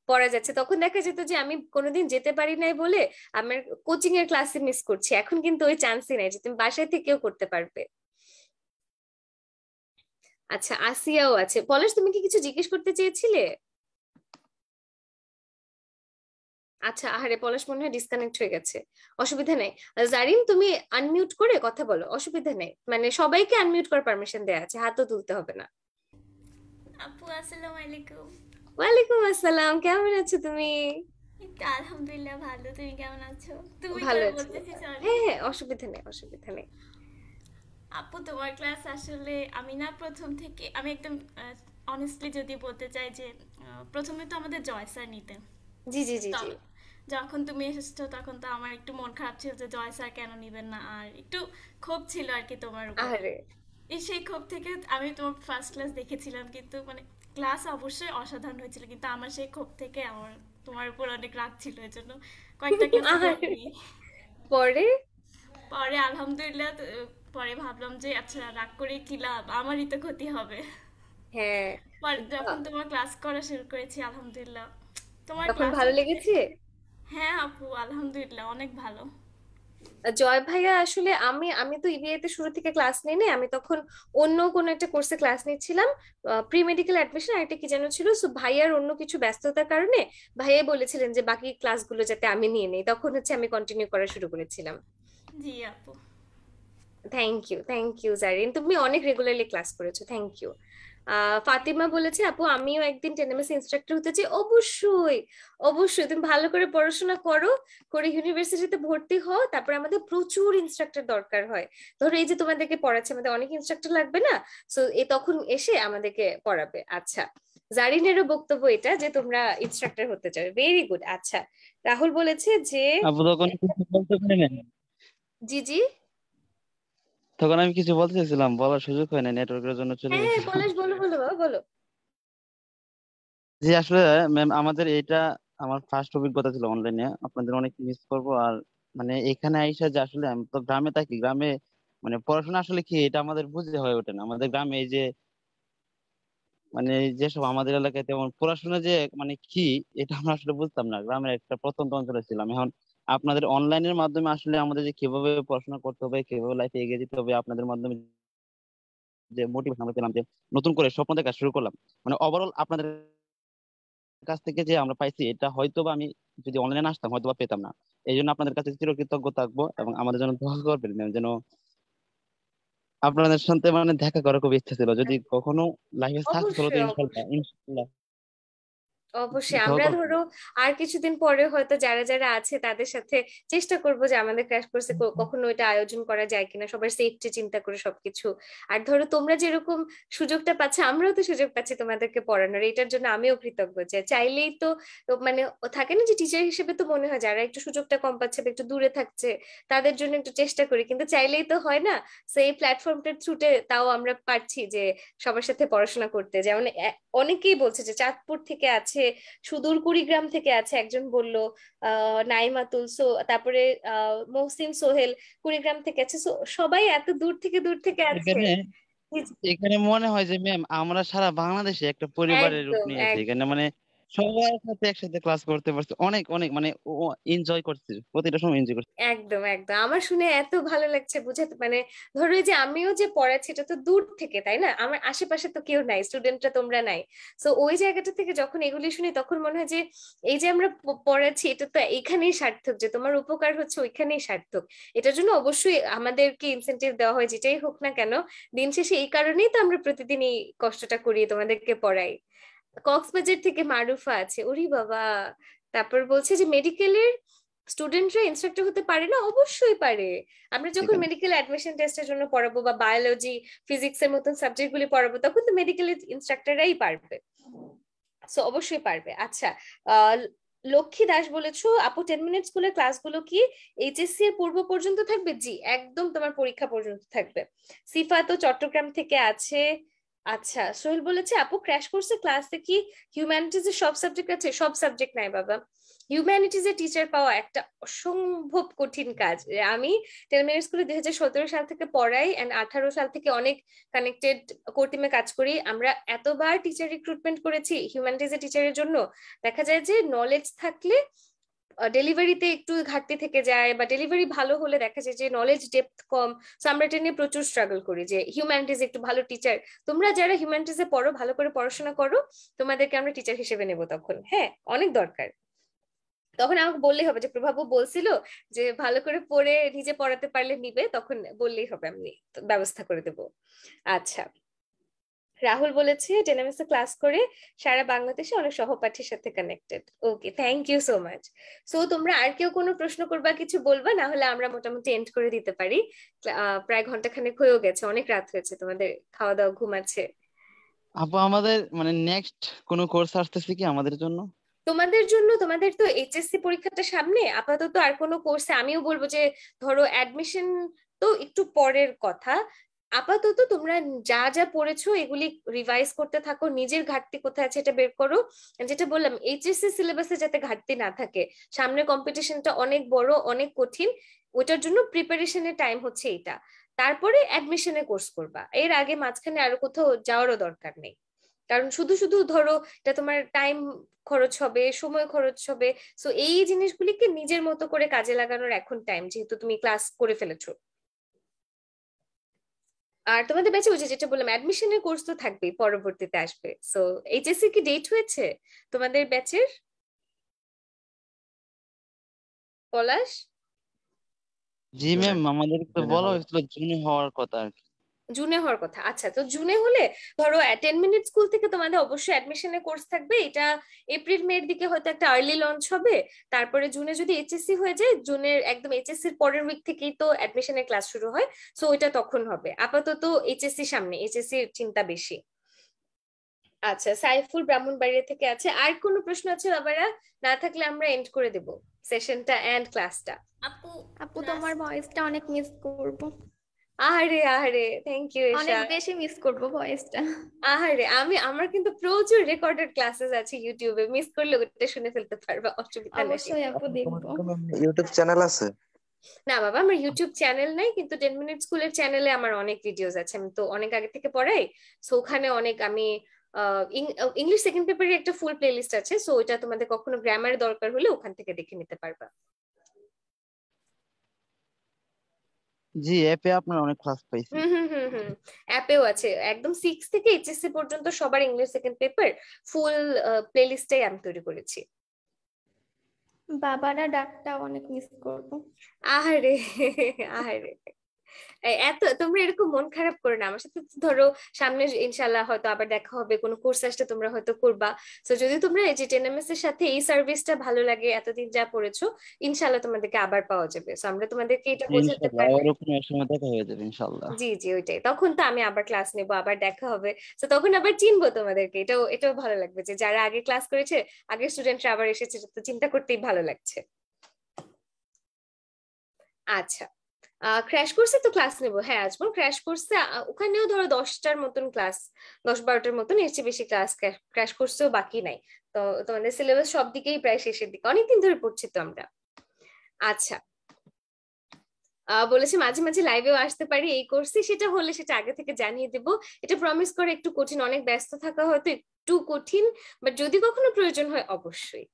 পড়া যাচ্ছে। তখন দেখা যেত যে আমি কোনোদিন যেতে পারি নাই বলে আমার কোচিং এর ক্লাসে মিস করছি, এখন কিন্তু ওই চান্সই নাই যে তুমি বাসায় থেকেও করতে পারবে। আচ্ছা আসিয়াও আছে। পলাশ তুমি কি কিছু জিজ্ঞেস করতে চেয়েছিলে? আচ্ছা আহারে পলাশ মনে হয় ডিসকানেক্ট হয়ে গেছে, অসুবিধা নেই। জারিন তুমি আনমিউট করে কথা বলো, অসুবিধা নেই, মানে সবাইকে আনমিউট করার পারমিশন দেওয়া আছে, হাতও তুলতে হবে না। আপু আসসালামু আলাইকুম। ওয়ালাইকুম আসসালাম, কেমন আছো তুমি? এই তো আলহামদুলিল্লাহ ভালো, তুমি কেমন আছো? তুমি ভালো করে আছি বলতেছি, বাবা। সরি। হ্যাঁ হ্যাঁ অসুবিধা নেই অসুবিধা নেই। আপু তোমার ক্লাস আসলে আমি না প্রথম থেকে আমি একদম অনেস্টলি যদি বলতে চাই যে প্রথমে তো আমাদের জয় স্যার নিতেন। জি জি জি তো জি। যখন তুমি এসেছো তখন তো আমার একটু মন খারাপ ছিল যে জয় স্যার কেন নিবেন না, আর একটু ক্ষোভ ছিল আর কি তোমার উপর। আরে সেই ক্ষোভ থেকে আমি তোমার ফার্স্ট ক্লাস দেখেছিলাম, কিন্তু মানে ক্লাস অবশ্যই অসাধারণ হয়েছিল, কিন্তু আমার সেই ক্ষোভ থেকে আমার তোমার উপর অনেক রাগ ছিল, এই জন্য কয়েকটা ক্লাস আরে করিনি। পরে পরে আলহামদুলিল্লাহ পরে ভাবলাম যে আচ্ছা রাগ করে কি লাভ, আমারই তো ক্ষতি হবে। হ্যাঁ পরে যখন তোমার ক্লাস করা শুরু করেছি আলহামদুলিল্লাহ তোমার তখন ক্লাস ভালো লেগেছে। হ্যাঁ আপু আলহামদুলিল্লাহ অনেক ভালো। জয় ভাইয়া আসলে আমি আমি তো ইবিআই তে শুরু থেকে ক্লাস নিই নি, আমি তখন অন্য কোনো একটা কোর্সে ক্লাস নিচ্ছিলাম, প্রি মেডিকেল অ্যাডমিশন আর একটা কি যেন ছিল। সো ভাইয়ার অন্য কিছু ব্যস্ততার কারণে ভাইয়া বলেছিলেন যে বাকি ক্লাসগুলো যাতে আমি নিয়ে নেই, তখন হচ্ছে আমি কন্টিনিউ করা শুরু করেছিলাম। জি আপু। থ্যাংক ইউ জারিন, তুমি অনেক রেগুলারলি ক্লাস করেছো, থ্যাংক ইউ। ফাতিমা বলেছে আপু আমিও একদিন টেনএমএস ইনস্ট্রাক্টর হতে চাই। অবশ্যই অবশ্যই, তুমি ভালো করে পড়াশোনা করো, করে ইউনিভার্সিটিতে ভর্তি হও, তারপর আমাদের প্রচুর ইনস্ট্রাক্টর দরকার হয়। ধরো এই যে তোমাদেরকে পড়াচ্ছে, আমাদের অনেক ইনস্ট্রাক্টর লাগবে না, সো তখন এসে আমাদেরকে পড়াবে। আচ্ছা জারিনেরও বক্তব্য এটা যে তোমরা ইনস্ট্রাক্টর হতে চাও, ভেরি গুড। আচ্ছা, রাহুল বলেছে যে আপু তখন কিছু বলতে পারি না, জি জি, তখন আমি কিছু বলতে চাইছিলাম, বলার সুযোগ হয় না, নেটওয়ার্কের জন্য চলে হ্যাঁ গেছিলাম। পলাশ বলো বলো বাবা, বলো। জি আসলে ম্যাম, আমাদের এটা আমার ফার্স্ট অভিজ্ঞতা ছিল অনলাইনে, আপনাদের অনেক মিস করবো। আর মানে এখানে আইসা যে আসলে আমি তো গ্রামে থাকি, গ্রামে মানে পড়াশোনা আসলে কি এটা আমাদের বুঝতে হয়ে ওঠে না। আমাদের গ্রামে এই যে মানে যেসব আমাদের এলাকায় তেমন পড়াশোনা যে মানে কি এটা আমরা আসলে বুঝতাম না, গ্রামের একটা প্রত্যন্ত অঞ্চলে ছিলাম। এখন আপনাদের অনলাইনের মাধ্যমে আসলে আমাদের যে কিভাবে পড়াশোনা করতে হবে, কিভাবে লাইফে এগিয়ে যেতে হবে, আপনাদের মাধ্যমে যে মোটিভেশন আমরা পেলাম, যে নতুন করে স্বপ্ন দেখা শুরু করলাম, মানে ওভারঅল আপনাদের কাছ থেকে যে আমরা পাইছি এটা হয়তো বা আমি যদি অনলাইনে আসতাম হয়তো বা পেতাম না। এই জন্য আপনাদের কাছে চিরকৃতজ্ঞ থাকবো, এবং আমাদের জন্য দোয়া করবেন ma'am, যেন আপনাদের সাথে মানে দেখা করার খুব ইচ্ছা ছিল, যদি কখনো লাইফে সাকসেস হলো তো অবশ্যই ইনশাল্লাহ অবশ্যই ইনশাল্লাহ অবশ্যই দোয়া আমরা করবেন। ধরো আর কিছুদিন পরে হয়তো যারা যারা আছে তাদের সাথে চেষ্টা করব যে আমাদের ক্র্যাশ কোর্সে কখনো এটা আয়োজন করা যায় কিনা, সবার সেফটি চিন্তা করে সবকিছু। আর ধরো তোমরা যেরকম সুযোগটা পাচ্ছ, আমরাও তো সুযোগ পাচ্ছি তোমাদেরকে পড়ানোর, এটার জন্য আমিও কৃতজ্ঞ। যে চাইলেই তো তো মানে থাকে না যে টিচার হিসেবে তো মনে হয় যারা একটু সুযোগটা কম পাচ্ছে বা একটু দূরে থাকছে তাদের জন্য একটু চেষ্টা করি, কিন্তু চাইলেই তো হয় না। সেই প্ল্যাটফর্মটার থ্রুতে তাও আমরা পারছি যে সবার সাথে পড়াশোনা করতে। যেমন অনেকেই বলছে যে চাঁদপুর থেকে আছে, সুদূর কুড়িগ্রাম থেকে আছে একজন বলল, নাইমাতুল, সো তারপরে মহসিন সোহেল কুড়িগ্রাম থেকে আছে। সো সবাই এত দূর থেকে আছে। এখানে এখানে মনে হয় যে ম্যাম আমরা সারা বাংলাদেশে একটা পরিবারের রূপ একদম নিয়েছি এখানে, একদম মানে সবার সাথে একসাথে ক্লাস করতে পারছি, অনেক অনেক মানে এনজয় করছি, প্রতিটা সময় এনজয় করছি। একদম একদম আমার শুনে এত ভালো লাগছে বুঝাতে, মানে ধরো এই যে আমিও যে পড়াচ্ছি এটা তো দূর থেকে, তাই না? আমার আশেপাশে তো কেউ নাই, স্টুডেন্টরা তোমরা নাই। তো ওই জায়গাটা থেকে যখন এগুলি শুনি তখন মনে হয় যে এই যে আমরা পড়াচ্ছি এটা তো এখানেই সার্থক, যে তোমার উপকার হচ্ছে ওইখানেই সার্থক। এটার জন্য অবশ্যই আমাদেরকে ইনসেনটিভ দেওয়া হয় যেটাই হোক না কেন। দিন শেষে এই কারণেই তো আমরা প্রতিদিন এই কষ্টটা করি, তোমাদেরকে পড়াই। কক্সবাজার থেকে মারুফা আছে, ওরে বাবা। তারপর বলছে যে মেডিকেলের স্টুডেন্টরা ইনস্ট্রাক্টর হতে পারে না, অবশ্যই পারে। আমরা যখন এখানে মেডিকেল অ্যাডমিশন টেস্টের জন্য পড়াবো বা বায়োলজি ফিজিক্স এর মতন সাবজেক্ট গুলি পড়াবো তখন তো মেডিকেলের ইনস্ট্রাক্টররাই পারবে। সো অবশ্যই পারবে। আচ্ছা, আহ লক্ষ্মী দাস বলেছো আপু 10 মিনিট স্কুলের ক্লাসগুলো কি এইচএসসি এর পূর্ব পর্যন্ত থাকবে? জি একদম, তোমার পরীক্ষা পর্যন্ত থাকবে। সিফা তো চট্টগ্রাম থেকে আছে। আচ্ছা, সোহেল বলেছে আপু ক্র্যাশ কোর্সে ক্লাসে কি হিউম্যানিটিজ এর সব সাবজেক্ট আছে? সব সাবজেক্ট নাই বাবা, হিউম্যানিটিজ এর টিচার পাওয়া একটা অসম্ভব কঠিন কাজ। আমি 10 মিনিট স্কুলে 2017 সাল থেকে পড়াই, এন্ড 18 সাল থেকে অনেক কানেক্টেড কোর টিমে কাজ করি। আমরা এতবার টিচার রিক্রুটমেন্ট করেছি হিউম্যানিটিজ এর টিচারের জন্য। দেখা যায় যে নলেজ থাকলে ডেলিভারিতে একটু ঘাটতি থেকে যায়, বা ডেলিভারি ভালো হলে দেখা যায় যে নলেজ ডেপথ কম। তো আমরা এটা নিয়ে প্রচুর স্ট্রাগল করি যে হিউম্যানিটিজ একটু ভালো টিচার, তোমরা যারা হিউম্যানিটিজে পড়ো ভালো করে পড়াশোনা করো, তোমাদেরকে আমরা টিচার হিসেবে নেবো তখন, হ্যাঁ অনেক দরকার। তখন আমাকে বললেই হবে যে প্রভাবও বলছিল যে ভালো করে পড়ে নিজে পড়াতে পারলে নিবে, তখন বললেই হবে, আমি ব্যবস্থা করে দেবো। আচ্ছা, রাহুল বলেছে ডেনামিক্সে ক্লাস করে সারা বাংলাদেশে অনেক সহপাঠীর সাথে connected. Okay, thank you so much. So তোমরা আর কেউ কোনো প্রশ্ন করবা, কিছু বলবা, না হলে আমরা মোটামুটি এন্ড করে দিতে পারি। প্রায় ঘন্টাখানেক হয়েও গেছে, অনেক রাত হয়েছে, তোমাদের খাওয়া দাওয়া ঘুম আছে। আপু আমাদের মানে নেক্সট কোনো কোর্স আসতেছে কি আমাদের জন্য? তোমাদের জন্য, তোমাদের তো এইচএসসি পরীক্ষাটা সামনে, আপাতত আর কোনো কোর্সে আমিও বলবো যে ধরো অ্যাডমিশন তো একটু পরের কথা। আপাতত তোমরা যা যা পড়েছো এগুলি রিভাইজ করতে থাকো, নিজের ঘাটতি কোথায় আছে এটা বের করো। যেটা বললাম এইচএসসি সিলেবাসে যাতে ঘাটতি না থাকে, সামনে কম্পিটিশনটা অনেক বড় অনেক কঠিন, ওটার জন্য প্রিপারেশনের টাইম হচ্ছে এটা। তারপরে অ্যাডমিশনে কোর্স করবা, এর আগে মাঝখানে আরো কোথাও যাওয়ারও দরকার নেই। কারণ শুধু শুধু ধরো এটা তোমার টাইম খরচ হবে, সময় খরচ হবে। সো এই জিনিসগুলিকে নিজের মতো করে কাজে লাগানোর এখন টাইম, যেহেতু তুমি ক্লাস করে ফেলেছো। আর তোমাদের ব্যাচে ওই যে যেটা বললাম অ্যাডমিশনের কোর্স তো থাকবেই, পরবর্তীতে আসবে। সো এইচএসসি কি ডেট হয়েছে তোমাদের ব্যাচের, পলাশ? জি ম্যাম, আমাদের তো বলা হয়েছিল জুনে হওয়ার কথা আর কি। জুনে হওয়ার কথা। আচ্ছা, তো জুনে হলে ধরো 10 মিনিট স্কুল থেকে তোমাদের অবশ্যই অ্যাডমিশনের কোর্স থাকবে, এটা এপ্রিল মের দিকে হয়তো একটা আর্লি লঞ্চ হবে। তারপরে জুনে যদি এইচএসসি হয়ে যায়, জুনের একদম এইচএসসির পরের উইক থেকেই তো অ্যাডমিশনের ক্লাস শুরু হয়। সো ওইটা তখন হবে। আপাতত এইচএসসি সামনে, এইচএসসির চিন্তা বেশি। আচ্ছা, সাইফুল ব্রাহ্মণবাড়িয়া থেকে আছে। আর কোনো প্রশ্ন আছে বাবারা? না থাকলে আমরা এন্ড করে দেব সেশনটা এন্ড ক্লাসটা। আপু আপু তোমার ভয়েসটা অনেক মিস করব, আহারে আহারে, থ্যাংক ইউ অনেক ঈশা। বেশি মিস করব ভয়েসটা। আহারে, আমার কিন্তু প্রচুর রেকর্ডেড ক্লাসেস আছে ইউটিউবে, মিস করলে ওটা শুনে ফেলতে পারবা, অসুবিধা নেই। অবশ্যই আপু দেখবো। ইউটিউব চ্যানেল আছে? না বাবা, আমার ইউটিউব চ্যানেল নাই, কিন্তু 10 মিনিট স্কুলের চ্যানেলে আমার অনেক ভিডিওস আছে। আমি তো অনেক আগে থেকে পড়াই, সো ওখানে অনেক আমি ইংলিশ সেকেন্ড পেপারের একটা ফুল প্লেলিস্ট আছে, সো ওইটা তোমাদের কখনো গ্রামারের দরকার হলে ওখান থেকে দেখে নিতে পারবা। জি, অ্যাপে আপনার অনেক ক্লাস পাইছি। হুম, অ্যাপেও আছে। একদম 6 থেকে এইচএসসি পর্যন্ত সবার ইংলিশ সেকেন্ড পেপার ফুল প্লেলিস্টটাই আমি তৈরি করেছি। বাবারা ডাকটা অনেক মিস করব। আহারে আহারে, এত তোমরা এরকম মন খারাপ করো না। আমার সাথে তো ধরো সামনে ইনশাল্লাহ হয়তো আবার দেখা হবে, কোনো কোর্স আসলে তোমরা হয়তো করবা। তো যদি তোমরা এই যে 10MS এর সাথে এই সার্ভিসটা ভালো লাগে, এতদিন যা পড়েছো, ইনশাল্লাহ তোমাদেরকে আবার পাওয়া যাবে। তো আমরা তোমাদেরকে এটা বোঝাতে ইনশাআল্লাহ পারি। আবারও কোনো এক সময় দেখা হয়ে যাবে ইনশাআল্লাহ। জি জি, ওইটাই। তখন তো আমি আবার ক্লাস নেবো, আবার দেখা হবে, তো তখন আবার চিনবো তোমাদেরকে। এটাও ভালো লাগবে যে যারা আগে ক্লাস করেছে, আগের স্টুডেন্টরা আবার এসেছে, তো চিন্তা করতেই ভালো লাগছে। আচ্ছা, ক্র্যাশ কোর্সে তো ক্লাস নেবো। হ্যাঁ আসবো ক্র্যাশ কোর্সে। ওখানেও ধরো 10টার মতন ক্লাস, 10-12টার মতন, এর চেয়ে বেশি ক্লাস ক্র্যাশ কোর্সেও বাকি নাই। তো তোমাদের সিলেবাস সব দিকেই প্রায় শেষের দিকে, অনেকদিন ধরে পড়ছি তো আমরা। আচ্ছা, বলেছে মাঝে মাঝে লাইভেও আসতে পারি এই কোর্সে, সেটা হলে সেটা আগে থেকে জানিয়ে দেব। এটা প্রমিস করে একটু কঠিন, অনেক ব্যস্ত থাকা হয়তো একটু কঠিন, বাট যদি কখনো প্রয়োজন হয় অবশ্যই।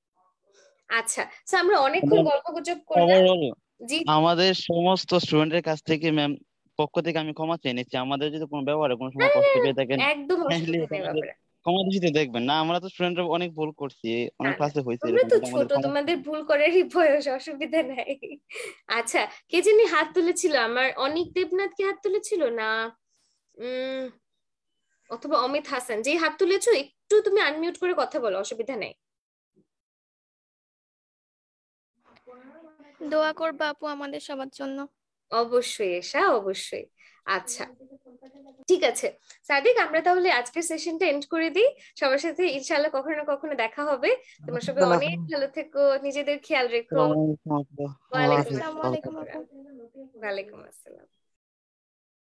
আচ্ছা, তো আমরা অনেকক্ষণ গল্পগুজব করলাম। খবর হলো জি, আমাদের সমস্ত স্টুডেন্টের কাছ থেকে ম্যাম পক্ষ থেকে আমি ক্ষমা চেয়ে নিচ্ছি। আমাদের যদি কোনো ব্যবহারে কোনো সময় কষ্ট পেয়ে থাকেন একদম তাহলে অসুবিধা নেই আমাদের ব্যাপারে। ক্ষমা দৃষ্টিতে দেখবেন না। আমরা তো স্টুডেন্টরা অনেক ভুল করছি, না অনেক না, ক্লাসে হয়েছে তোমরা এরকম, তো এটা আমাদের ছোট, ক্ষমা তোমাদের ভুল করারই বয়স, অসুবিধা নাই। আচ্ছা, কে জানি হাত তুলেছিল, আমার অনিক দেবনাথ কি হাত তুলেছিল না, উম অথবা অমিত হাসান, যে হাত তুলেছো একটু তুমি আনমিউট করে কথা বলো, অসুবিধা নেই। দোয়া করবা আপু আমাদের সবার জন্য। অবশ্যই এশা, অবশ্যই। আচ্ছা, ঠিক আছে সাদিক, আমরা তাহলে আজকের সেশনটা এন্ড করে দিই। সবার সাথে ইনশাআল্লাহ কখনো না কখনো দেখা হবে। তোমার সবাই অনেক ভালো থেকো, নিজেদের খেয়াল রেখো। আসসালামু আলাইকুম আপু। আল্লাহ ওয়ালাইকুম হাফিজ, আসসালামু ভালো আলাইকুম থাকবেন। আপু। ওয়ালাইকুম আসসালাম।